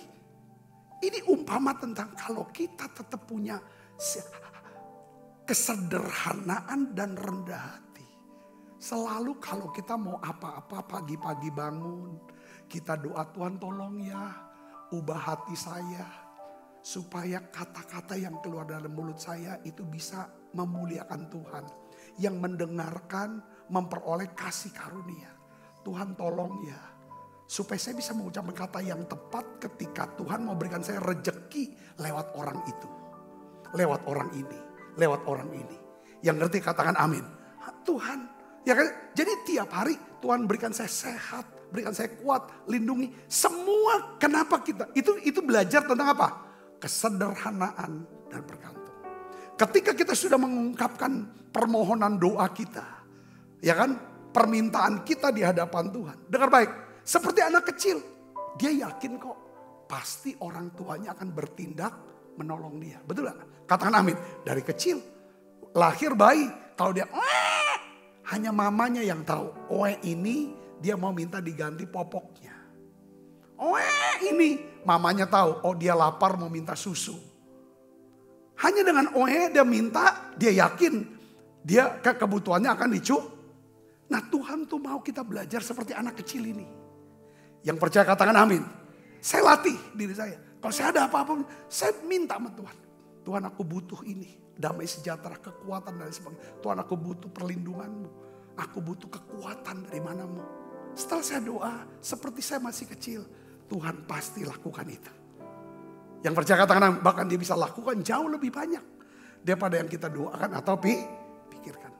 Ini umpama tentang kalau kita tetap punya kesederhanaan dan rendah hati. Selalu kalau kita mau apa-apa pagi-pagi bangun. Kita doa Tuhan tolong ya ubah hati saya. Supaya kata-kata yang keluar dalam mulut saya itu bisa memuliakan Tuhan. Yang mendengarkan memperoleh kasih karunia. Tuhan tolong ya. Supaya saya bisa mengucapkan kata yang tepat ketika Tuhan mau berikan saya rejeki lewat orang itu. Lewat orang ini. Lewat orang ini. Yang ngerti katakan amin. Tuhan. Ya kan? Jadi tiap hari Tuhan berikan saya sehat. Berikan saya kuat, lindungi. Semua kenapa kita. Itu belajar tentang apa? Kesederhanaan dan bergantung. Ketika kita sudah mengungkapkan permohonan doa kita. Ya kan? Permintaan kita di hadapan Tuhan. Dengar baik. Seperti anak kecil. Dia yakin kok. Pasti orang tuanya akan bertindak menolong dia. Betul gak? Katakan amin. Dari kecil. Lahir bayi. Kalau dia hanya mamanya yang tahu. Ini dia mau minta diganti popoknya. Ini mamanya tahu. Oh dia lapar mau minta susu. Hanya dengan dia minta. Dia yakin. Dia kebutuhannya akan dicukup. Nah Tuhan tuh mau kita belajar seperti anak kecil ini. Yang percaya katakan amin. Saya latih diri saya. Kalau saya ada apa-apa, saya minta sama Tuhan. Tuhan aku butuh ini. Damai sejahtera, kekuatan dan sebagainya. Tuhan aku butuh perlindunganmu. Aku butuh kekuatan dari manamu. Setelah saya doa, seperti saya masih kecil. Tuhan pasti lakukan itu. Yang percaya katakan amin. Bahkan dia bisa lakukan jauh lebih banyak. Daripada yang kita doakan atau pikirkan.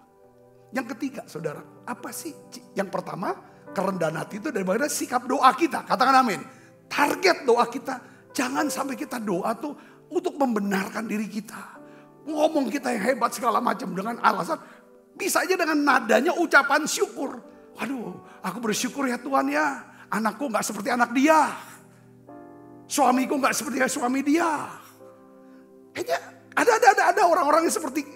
Yang ketiga saudara, apa sih? Yang pertama, kerendahan hati itu daripada sikap doa kita. Katakan amin. Target doa kita, jangan sampai kita doa tuh untuk membenarkan diri kita. Ngomong kita yang hebat segala macam dengan alasan. Bisa aja dengan nadanya ucapan syukur. Waduh, aku bersyukur ya Tuhan ya. Anakku gak seperti anak dia. Suamiku gak seperti suami dia. Kayaknya ada orang-orang yang seperti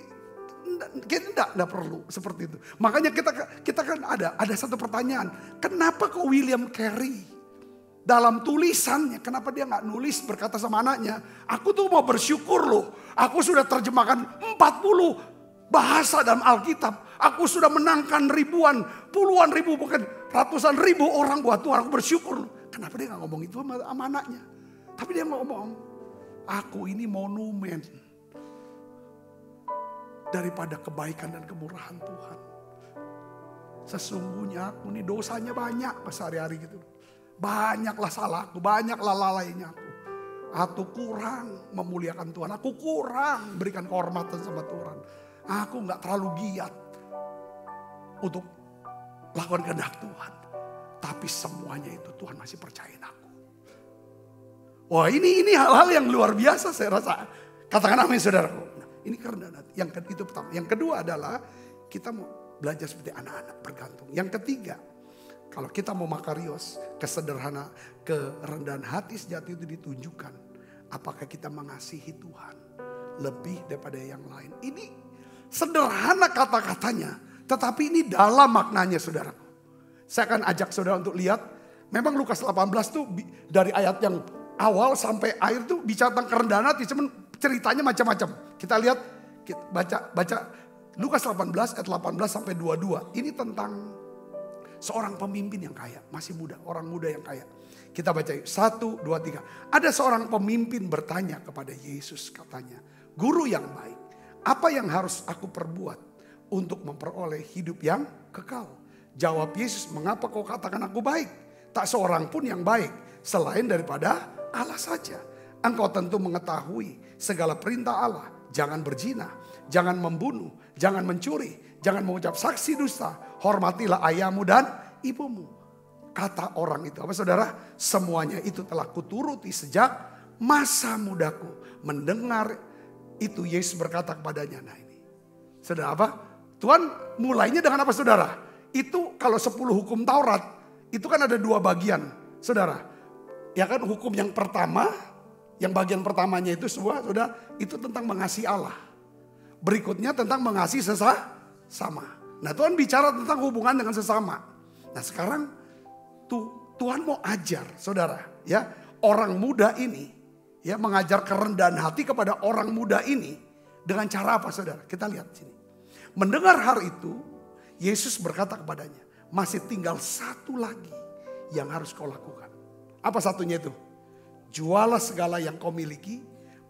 kita enggak perlu seperti itu. Makanya kita kan ada satu pertanyaan. Kenapa kok William Carey dalam tulisannya, kenapa dia nggak nulis berkata sama anaknya, aku tuh mau bersyukur loh. Aku sudah terjemahkan 40 bahasa dalam Alkitab. Aku sudah menangkan ribuan, puluhan ribu, bukan ratusan ribu orang buat Tuhan. Aku bersyukur loh. Kenapa dia nggak ngomong itu sama anaknya? Tapi dia ngomong, aku ini monumen daripada kebaikan dan kemurahan Tuhan. Sesungguhnya aku ini dosanya banyak pas hari-hari gitu. Banyaklah salahku, banyaklah lalainya aku. Aku kurang memuliakan Tuhan. Aku kurang berikan kehormatan sama Tuhan. Aku gak terlalu giat untuk lakukan kehendak Tuhan. Tapi semuanya itu Tuhan masih percayain aku. Wah ini hal-hal yang luar biasa saya rasa. Katakan amin saudaraku. Nah, ini kerendahan hati. Itu pertama. Yang kedua adalah kita mau belajar seperti anak-anak bergantung. Yang ketiga, kalau kita mau makarios, kerendahan hati sejati itu ditunjukkan. Apakah kita mengasihi Tuhan lebih daripada yang lain. Ini sederhana kata-katanya. Tetapi ini dalam maknanya saudaraku. Saya akan ajak saudara untuk lihat. Memang Lukas 18 tuh dari ayat yang awal sampai akhir tuh bicara tentang kerendahan hati. Cuman ceritanya macam-macam. Kita lihat, kita baca Lukas 18 ayat 18 sampai 22. Ini tentang seorang pemimpin yang kaya. Masih muda, orang muda yang kaya. Kita baca 1, 2, 3. Ada seorang pemimpin bertanya kepada Yesus, katanya, "Guru yang baik, apa yang harus aku perbuat untuk memperoleh hidup yang kekal?" Jawab Yesus, "Mengapa kau katakan aku baik? Tak seorang pun yang baik selain daripada Allah saja. Engkau tentu mengetahui segala perintah Allah. Jangan berzina, jangan membunuh, jangan mencuri, jangan mengucap saksi dusta. Hormatilah ayahmu dan ibumu." Kata orang itu, apa saudara? "Semuanya itu telah kuturuti sejak masa mudaku." Mendengar itu Yesus berkata kepadanya, nah ini. Saudara apa? Tuhan mulainya dengan apa saudara? Itu kalau 10 hukum Taurat, itu kan ada 2 bagian. Saudara, ya kan hukum yang pertama, yang bagian pertamanya itu saudara, itu tentang mengasihi Allah. Berikutnya tentang mengasihi sesama. Nah Tuhan bicara tentang hubungan dengan sesama. Nah sekarang Tuhan mau ajar saudara, ya orang muda ini, ya mengajar kerendahan hati kepada orang muda ini dengan cara apa saudara? Kita lihat sini. Mendengar hal itu, Yesus berkata kepadanya, "Masih tinggal satu lagi yang harus kau lakukan." Apa satunya itu? "Jualah segala yang kau miliki,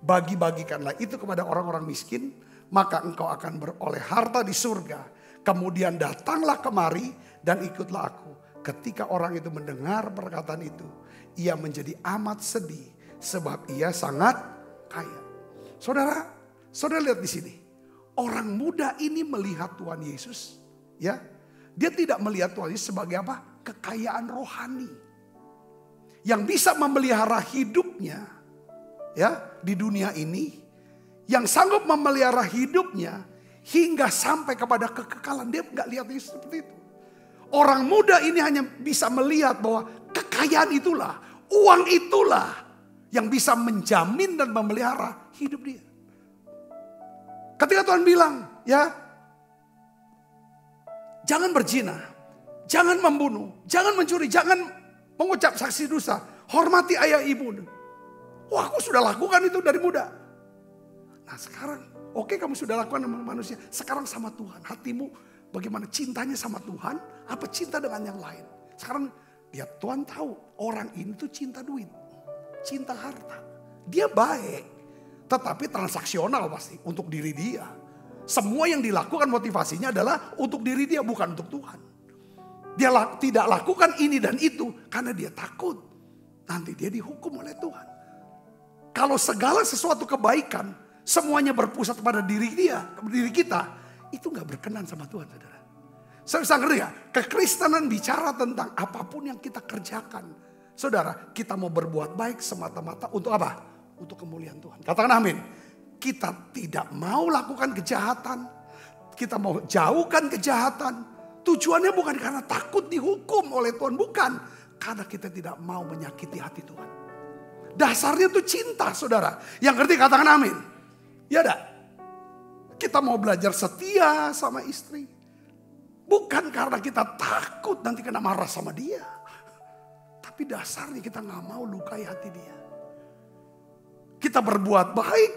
bagi-bagikanlah itu kepada orang-orang miskin, maka engkau akan beroleh harta di surga. Kemudian datanglah kemari dan ikutlah aku." Ketika orang itu mendengar perkataan itu, ia menjadi amat sedih sebab ia sangat kaya. Saudara lihat di sini. Orang muda ini melihat Tuhan Yesus, ya. Dia tidak melihat Tuhan Yesus sebagai apa? Kekayaan rohani. Yang bisa memelihara hidupnya, ya, di dunia ini. Yang sanggup memelihara hidupnya hingga sampai kepada kekekalan. Dia nggak lihat Yesus seperti itu. Orang muda ini hanya bisa melihat bahwa kekayaan itulah, uang itulah yang bisa menjamin dan memelihara hidup dia. Ketika Tuhan bilang, ya, jangan berzina, jangan membunuh, jangan mencuri, jangan mengucap saksi dusta, hormati ayah ibu. Wah, aku sudah lakukan itu dari muda. Nah sekarang, oke, kamu sudah lakukan sama manusia, sekarang sama Tuhan. Hatimu bagaimana, cintanya sama Tuhan, apa cinta dengan yang lain? Sekarang ya Tuhan tahu orang ini tuh cinta duit, cinta harta. Dia baik, tetapi transaksional pasti untuk diri dia. Semua yang dilakukan motivasinya adalah untuk diri dia, bukan untuk Tuhan. Dia tidak lakukan ini dan itu karena dia takut nanti dia dihukum oleh Tuhan. Kalau segala sesuatu kebaikan semuanya berpusat pada diri dia, diri kita, itu gak berkenan sama Tuhan, saudara. Saya bisa ngerti ya, kekristenan bicara tentang apapun yang kita kerjakan. Saudara, kita mau berbuat baik semata-mata untuk apa? Untuk kemuliaan Tuhan. Katakan amin. Kita tidak mau lakukan kejahatan. Kita mau jauhkan kejahatan. Tujuannya bukan karena takut dihukum oleh Tuhan. Bukan. Karena kita tidak mau menyakiti hati Tuhan. Dasarnya itu cinta, saudara. Yang ngerti katakan amin. Ya dah. Kita mau belajar setia sama istri. Bukan karena kita takut nanti kena marah sama dia. Tapi dasarnya kita gak mau lukai hati dia. Kita berbuat baik.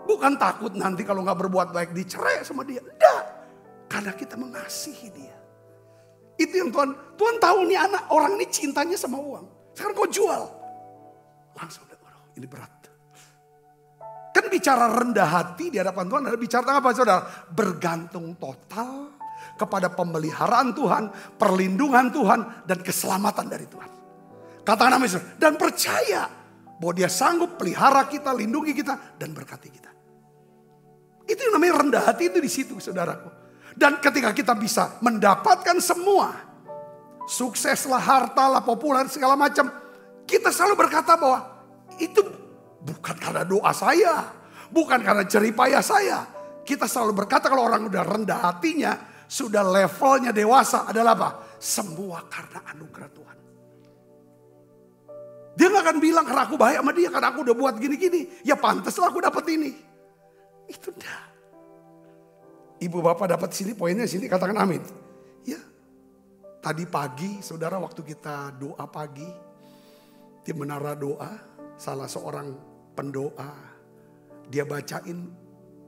Bukan takut nanti kalau gak berbuat baik dicerai sama dia. Enggak. Karena kita mengasihi dia. Itu yang Tuhan tahu nih anak orang ini cintanya sama uang. Sekarang kau jual. Langsung ini berat. Kan bicara rendah hati di hadapan Tuhan adalah bicara tentang apa saudara? Bergantung total kepada pemeliharaan Tuhan, perlindungan Tuhan, dan keselamatan dari Tuhan. Katakan amin saudara. Dan percaya bahwa dia sanggup pelihara kita, lindungi kita, dan berkati kita. Itu yang namanya rendah hati itu di situ saudaraku. Dan ketika kita bisa mendapatkan semua, sukseslah, hartalah, populer, segala macam, kita selalu berkata bahwa itu bukan karena doa saya, bukan karena jeripayah saya. Kita selalu berkata kalau orang udah rendah hatinya, sudah levelnya dewasa adalah apa? Semua karena anugerah Tuhan. Dia gak akan bilang karena aku baik sama dia, karena aku udah buat gini-gini. Ya pantaslah aku dapat ini. Itu enggak. Ibu bapak dapat sini, poinnya sini, katakan amin. Ya, tadi pagi saudara waktu kita doa pagi di menara doa, salah seorang pendoa, dia bacain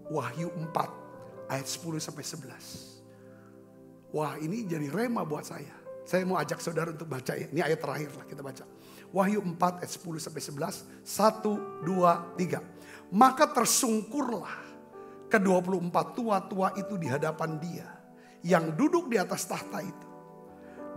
Wahyu 4 ayat 10 sampai 11. Wah, ini jadi rema buat saya. Saya mau ajak saudara untuk baca, ini ayat terakhir lah kita baca. Wahyu 4 ayat 10 sampai 11. 1, 2, 3. Maka tersungkurlah ke-24 tua-tua itu di hadapan dia yang duduk di atas tahta itu.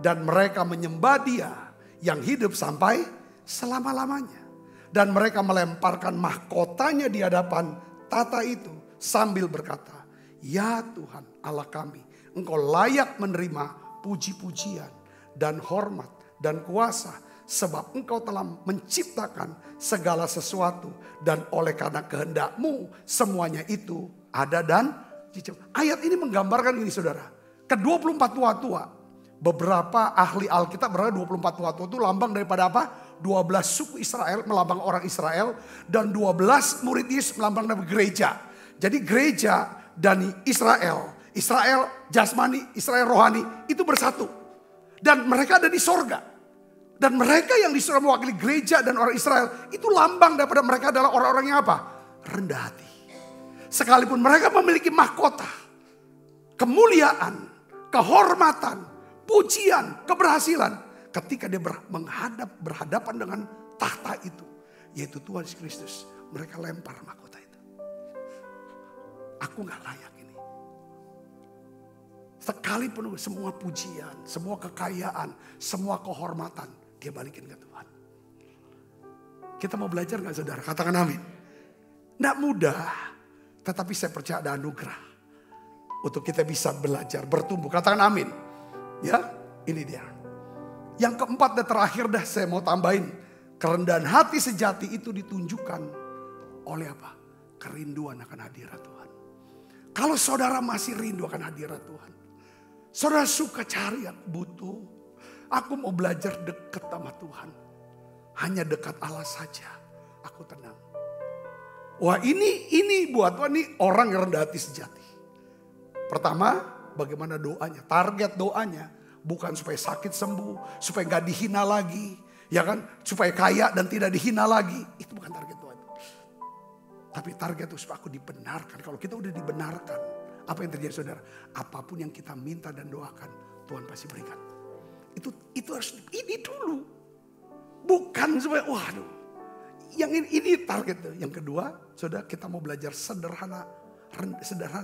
Dan mereka menyembah dia yang hidup sampai selama-lamanya. Dan mereka melemparkan mahkotanya di hadapan tahta itu sambil berkata, "Ya Tuhan Allah kami, Engkau layak menerima puji-pujian dan hormat dan kuasa. Sebab Engkau telah menciptakan segala sesuatu. Dan oleh karena kehendak-Mu semuanya itu ada dan diciptakan." Ayat ini menggambarkan ini saudara. Ke-24 tua-tua. Beberapa ahli Alkitab berkata 24 tua-tua itu lambang daripada apa? 12 suku Israel melambang orang Israel. Dan 12 murid Yesus melambang dari gereja. Jadi gereja dan Israel jasmani, Israel rohani itu bersatu. Dan mereka ada di sorga. Dan mereka yang disuruh mewakili gereja dan orang Israel itu lambang daripada mereka adalah orang-orang yang apa? Rendah hati. Sekalipun mereka memiliki mahkota, kemuliaan, kehormatan, pujian, keberhasilan. Ketika dia berhadapan dengan tahta itu, yaitu Tuhan Yesus Kristus, mereka lempar mahkota itu. Aku gak layak ini. Sekalipun semua pujian, semua kekayaan, semua kehormatan, dia balikin ke Tuhan. Kita mau belajar gak saudara? Katakan amin. Gak mudah, tetapi saya percaya ada anugerah. Untuk kita bisa belajar, bertumbuh. Katakan amin. Ya, ini dia. Yang keempat dan terakhir dah saya mau tambahin. Kerendahan hati sejati itu ditunjukkan oleh apa? Kerinduan akan hadirat Tuhan. Kalau saudara masih rindu akan hadirat Tuhan. Saudara suka cari, aku butuh. Aku mau belajar dekat sama Tuhan. Hanya dekat Allah saja. Aku tenang. Wah ini buat Tuhan, ini orang yang rendah hati sejati. Pertama, bagaimana doanya? Target doanya bukan supaya sakit sembuh, supaya gak dihina lagi. Ya kan? Supaya kaya dan tidak dihina lagi. Itu bukan target Tuhan. Tapi target itu supaya aku dibenarkan. Kalau kita udah dibenarkan, apa yang terjadi saudara? Apapun yang kita minta dan doakan, Tuhan pasti berikan. Itu harus ini dulu. Bukan supaya waduh. Yang ini target tuh. Yang kedua, saudara, kita mau belajar sederhana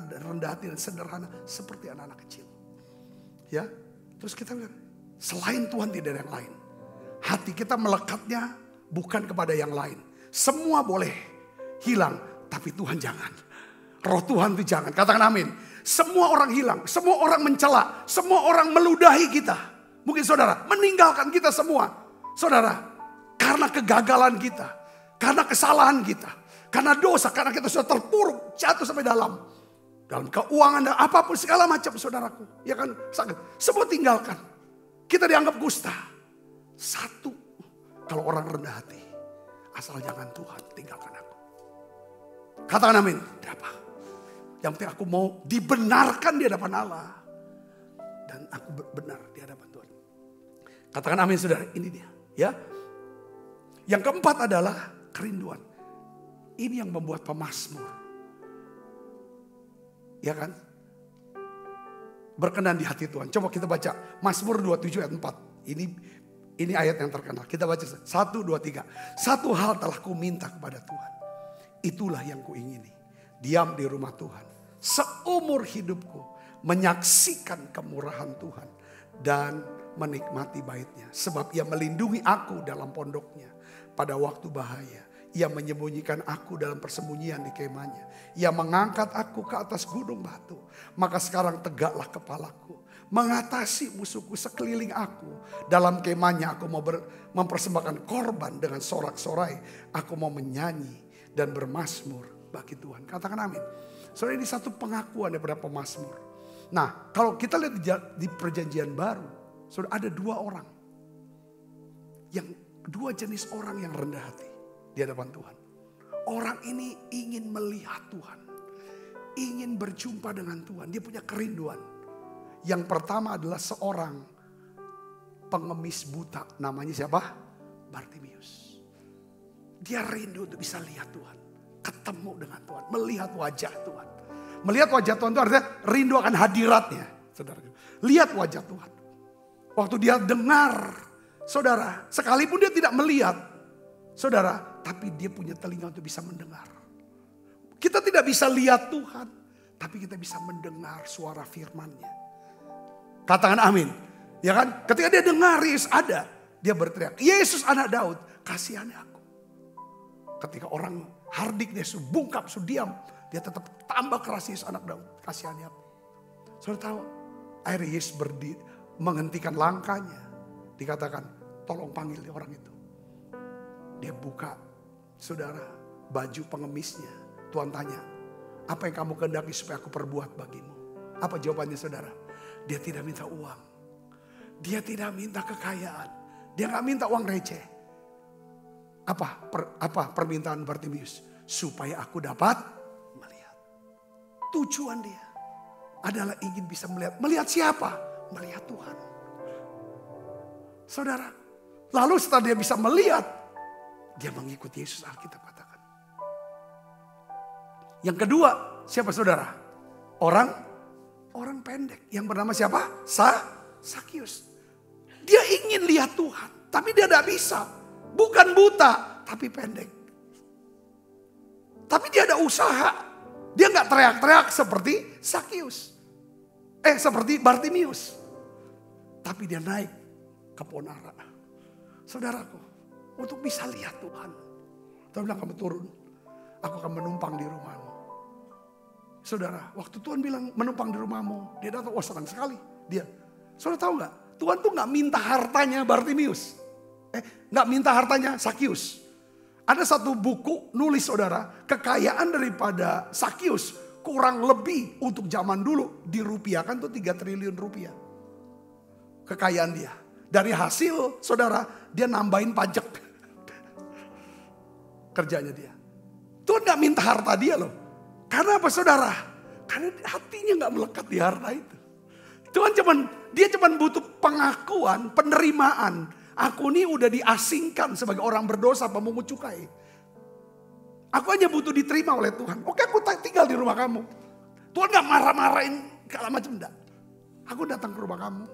dan rendah hati dan sederhana seperti anak-anak kecil. Ya. Terus kita bilang, selain Tuhan tidak ada yang lain. Hati kita melekatnya bukan kepada yang lain. Semua boleh hilang, tapi Tuhan jangan. Roh Tuhan itu jangan. Katakan amin. Semua orang hilang, semua orang mencela, semua orang meludahi kita. Mungkin saudara meninggalkan kita semua. Saudara, karena kegagalan kita, karena kesalahan kita, karena dosa, karena kita sudah terpuruk, jatuh sampai dalam keuangan dan apapun segala macam saudaraku. Ya kan, sakit. Semua tinggalkan. Kita dianggap kusta. Satu, kalau orang rendah hati, asal jangan Tuhan tinggalkan aku. Katakan amin. Apa? Yang penting aku mau dibenarkan di hadapan Allah. Dan aku benar di hadapan Tuhan. Katakan amin saudara, ini dia. Ya. Yang keempat adalah kerinduan. Ini yang membuat pemazmur. Ya kan? Berkenan di hati Tuhan. Coba kita baca Mazmur 27 ayat 4. Ini ayat yang terkenal. Kita baca 1, 2, 3. Satu hal telah ku minta kepada Tuhan. Itulah yang ku ingini. Diam di rumah Tuhan. Seumur hidupku menyaksikan kemurahan Tuhan. Dan menikmati baitnya. Sebab ia melindungi aku dalam pondoknya. Pada waktu bahaya. Ia menyembunyikan aku dalam persembunyian di kemahnya. Ia mengangkat aku ke atas gunung batu. Maka sekarang tegaklah kepalaku. Mengatasi musuhku sekeliling aku. Dalam kemahnya aku mau mempersembahkan korban dengan sorak-sorai. Aku mau menyanyi dan bermazmur bagi Tuhan. Katakan amin. Soalnya ini satu pengakuan daripada pemazmur. Nah, kalau kita lihat di perjanjian baru. Sudah ada dua orang. Dua jenis orang yang rendah hati di hadapan Tuhan. Orang ini ingin melihat Tuhan. ingin berjumpa dengan Tuhan. Dia punya kerinduan. Yang pertama adalah seorang pengemis buta. Namanya siapa? Bartimius. Dia rindu untuk bisa lihat Tuhan. Ketemu dengan Tuhan. Melihat wajah Tuhan. Melihat wajah Tuhan itu artinya rindu akan hadiratnya. Saudara. Lihat wajah Tuhan. Waktu dia dengar, saudara, sekalipun dia tidak melihat, saudara, tapi dia punya telinga untuk bisa mendengar. Kita tidak bisa lihat Tuhan, tapi kita bisa mendengar suara firman-Nya. Katakan amin. Ya kan? Ketika dia dengar Yesus ada, dia berteriak, Yesus anak Daud, kasihani aku. Ketika orang hardik, dia bungkam, diam, dia tetap tambah keras, Yesus anak Daud, kasihani aku. Saudara tahu, akhirnya Yesus berdiri, menghentikan langkahnya. Dikatakan, tolong panggil orang itu. Dia buka, saudara, baju pengemisnya. Tuhan tanya, apa yang kamu kehendaki supaya aku perbuat bagimu? Apa jawabannya saudara? Dia tidak minta uang. Dia tidak minta kekayaan. Dia gak minta uang receh. Apa permintaan Bartimius? Supaya aku dapat melihat. Tujuan dia adalah ingin bisa melihat. Melihat siapa? Melihat Tuhan. Saudara, lalu setelah dia bisa melihat, dia mengikuti Yesus, Alkitab katakan. Yang kedua, siapa saudara? Orang pendek yang bernama siapa? Sakius. Dia ingin lihat Tuhan, tapi dia tidak bisa. Bukan buta, tapi pendek. Tapi dia ada usaha. Dia nggak teriak-teriak seperti Sakius. Seperti Bartimius. Tapi dia naik ke Ponara. Saudaraku, untuk bisa lihat Tuhan. Tuhan bilang, kamu turun. Aku akan menumpang di rumahmu. Saudara, waktu Tuhan bilang menumpang di rumahmu, dia datang, senang sekali. Saudara tahu nggak? Tuhan tuh nggak minta hartanya Bartimius. Nggak minta hartanya Sakius. Ada satu buku nulis saudara, kekayaan daripada Sakius kurang lebih untuk zaman dulu dirupiahkan tuh 3 triliun rupiah. Kekayaan dia. Dari hasil saudara, dia nambahin pajak. Kerjanya dia. Tuhan gak minta harta dia loh. Karena apa saudara? Karena hatinya gak melekat di harta itu. Tuhan dia cuman butuh pengakuan, penerimaan. Aku ini udah diasingkan sebagai orang berdosa, pemungut cukai. Aku hanya butuh diterima oleh Tuhan. Oke, aku tinggal di rumah kamu. Tuhan gak marah-marahin segala macam, enggak. Aku datang ke rumah kamu,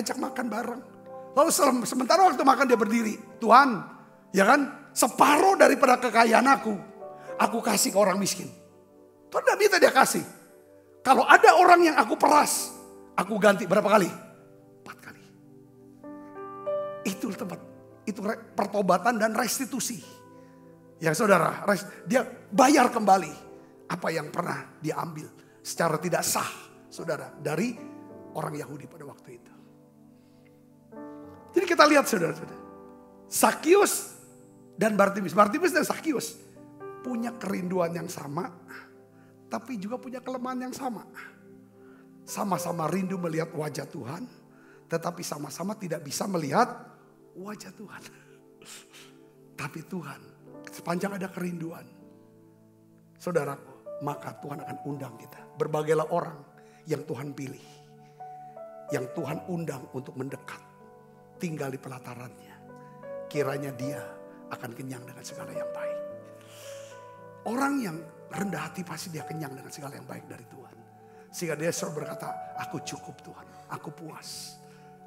ajak makan bareng. Lalu sementara waktu makan dia berdiri. Tuhan, ya kan, separuh daripada kekayaan aku kasih ke orang miskin. Tuhan gak minta dia kasih. Kalau ada orang yang aku peras, aku ganti berapa kali? 4 kali. Itu tempat, itu pertobatan dan restitusi. Ya saudara, dia bayar kembali apa yang pernah dia ambil secara tidak sah, saudara, dari orang Yahudi pada waktu itu. Jadi kita lihat saudara-saudara, Sakius dan Bartimius dan Sakius punya kerinduan yang sama, tapi juga punya kelemahan yang sama. Sama-sama rindu melihat wajah Tuhan, tetapi sama-sama tidak bisa melihat wajah Tuhan. Tapi Tuhan, sepanjang ada kerinduan, saudaraku, maka Tuhan akan undang kita. Berbagailah orang yang Tuhan pilih, yang Tuhan undang untuk mendekat, tinggal di pelatarannya. Kiranya dia akan kenyang dengan segala yang baik. Orang yang rendah hati pasti dia kenyang dengan segala yang baik dari Tuhan. Sehingga dia selalu berkata, aku cukup Tuhan, aku puas.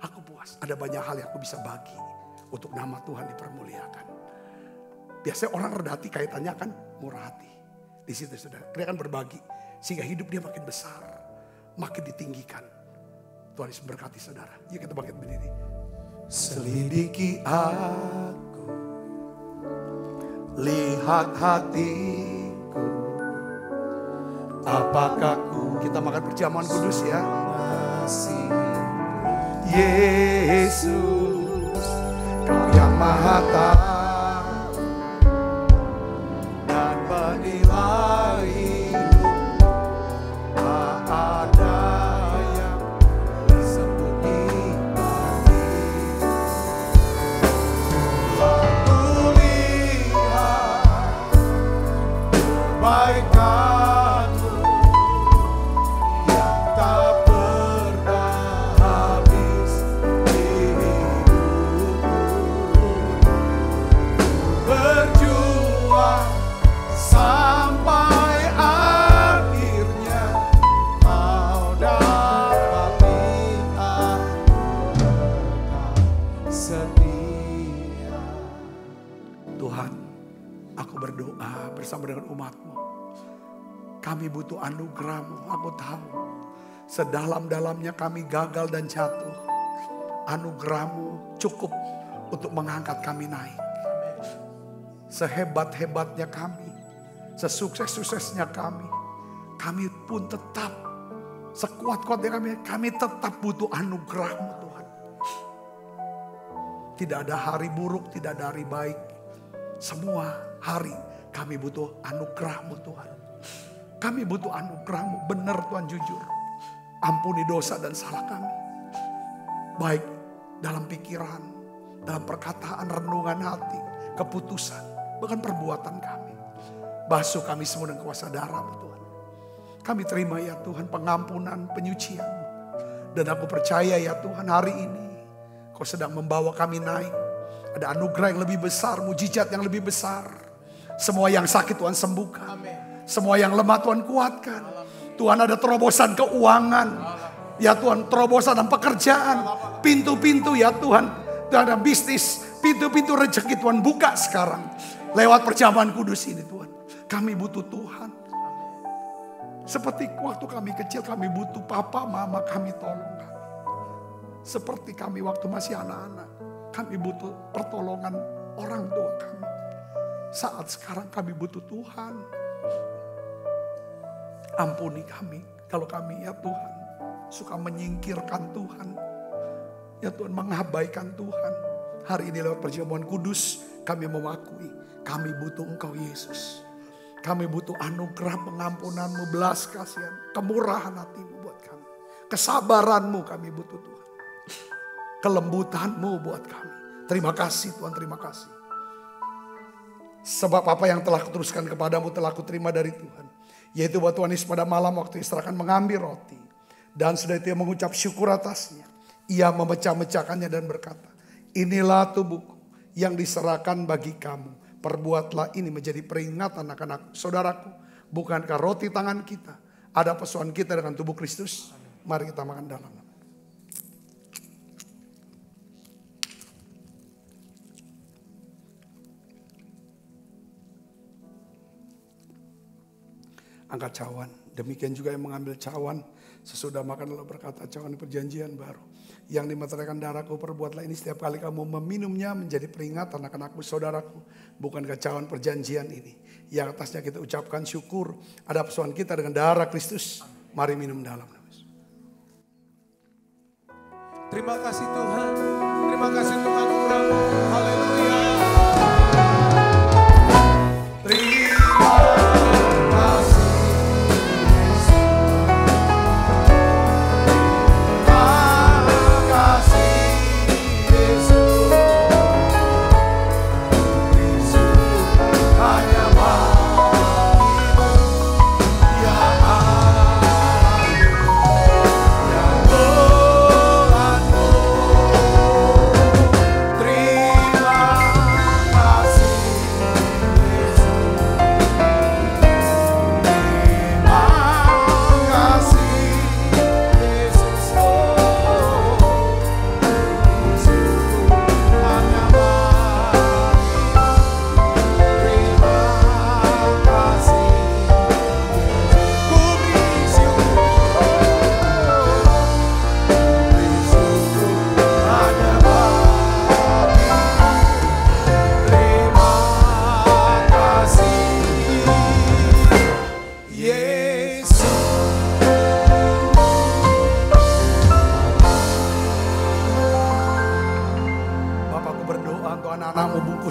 Aku puas, ada banyak hal yang aku bisa bagi untuk nama Tuhan dipermuliakan. Biasanya orang rendah hati kaitannya kan murah hati. Di situ saudara, dia akan berbagi. Sehingga hidup dia makin besar, makin ditinggikan. Tuhan Yesus berkati saudara. Yuk kita bangkit berdiri. Selidiki aku, lihat hatiku, apakah kita makan perjamuan kudus ya. Yesus, Kau yang maha tahu dan menilai hidup, tak ada yang disembunyikan. Aku lihat kebaikan-Mu bersama dengan umat-Mu. Kami butuh anugerah-Mu. Aku tahu sedalam-dalamnya kami gagal dan jatuh. Anugerah-Mu cukup untuk mengangkat kami naik. Sehebat-hebatnya kami, sesukses-suksesnya kami pun tetap, sekuat-kuatnya kami tetap butuh anugerah-Mu Tuhan. Tidak ada hari buruk, tidak ada hari baik. Semua hari kami butuh anugerah-Mu Tuhan. Kami butuh anugerah-Mu, benar Tuhan, jujur. Ampuni dosa dan salah kami. Baik dalam pikiran, dalam perkataan, renungan hati, keputusan, bahkan perbuatan kami. Basuh kami semua dengan kuasa darah-Mu Tuhan. Kami terima ya Tuhan pengampunan, penyucian. Dan aku percaya ya Tuhan hari ini Kau sedang membawa kami naik. Ada anugerah yang lebih besar, mujizat yang lebih besar. Semua yang sakit Tuhan sembuhkan. Semua yang lemah Tuhan kuatkan. Tuhan ada terobosan keuangan. Ya Tuhan, terobosan dan pekerjaan. Pintu-pintu ya Tuhan. Tuhan ada bisnis. Pintu-pintu rezeki Tuhan buka sekarang. Lewat perjamuan kudus ini Tuhan. Kami butuh Tuhan. Seperti waktu kami kecil kami butuh papa, mama kami tolong kami. Seperti kami waktu masih anak-anak. Kami butuh pertolongan orang tua kami. Saat sekarang kami butuh Tuhan. Ampuni kami kalau kami ya Tuhan suka menyingkirkan Tuhan. Ya Tuhan mengabaikan Tuhan. Hari ini lewat perjamuan kudus kami mengakui kami butuh Engkau Yesus. Kami butuh anugerah pengampunan-Mu, belas kasihan, kemurahan hati-Mu buat kami. Kesabaran-Mu kami butuh Tuhan. Kelembutan-Mu buat kami. Terima kasih Tuhan, terima kasih. Sebab apa yang telah kuteruskan kepadamu telah kuterima dari Tuhan. Yaitu bahwa Tuhan Yesus pada malam waktu Yesus akan mengambil roti. Dan sudah itu ia mengucap syukur atasnya. Ia memecah-mecahkannya dan berkata, inilah tubuhku yang diserahkan bagi kamu. Perbuatlah ini menjadi peringatan akan aku. Saudaraku, bukankah roti tangan kita ada persoalan kita dengan tubuh Kristus? Mari kita makan dalam. Angkat cawan. Demikian juga yang mengambil cawan. Sesudah makan lalu berkata, cawan perjanjian baru. Yang dimeteraikan darahku, perbuatlah ini setiap kali kamu meminumnya menjadi peringatan akan aku saudaraku. Bukankah cawan perjanjian ini. Yang atasnya kita ucapkan syukur. Ada persoalan kita dengan darah Kristus. Mari minum dalam. Terima kasih Tuhan. Terima kasih Tuhan. Haleluya.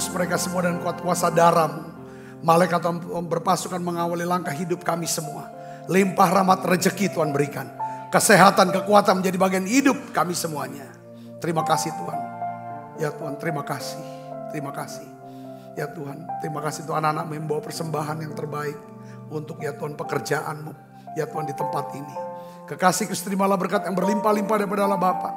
Mereka semua dan kuat kuasa darah-Mu. Malaikat Tuhan berpasukan mengawali langkah hidup kami semua. Limpah rahmat rezeki Tuhan berikan. Kesehatan, kekuatan menjadi bagian hidup kami semuanya. Terima kasih Tuhan. Ya Tuhan, terima kasih. Terima kasih. Ya Tuhan, terima kasih Tuhan anak-anak membawa persembahan yang terbaik. Untuk ya Tuhan pekerjaan-Mu. Ya Tuhan di tempat ini. Kekasih Kristus, terimalah berkat yang berlimpah-limpah daripada Allah Bapa.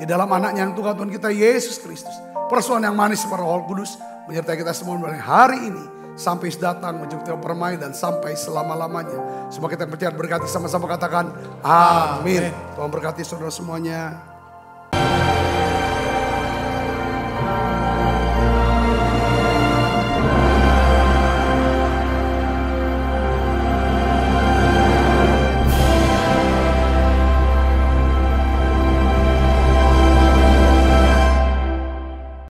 Di dalam anaknya yang Tuhan kita Yesus Kristus. Persoalan yang manis seperti Roh Kudus. Menyertai kita semua dari hari ini. Sampai datang menjemput kita permai dan sampai selama-lamanya. Semua kita percaya berkati sama-sama katakan amin. Tuhan berkati saudara semuanya.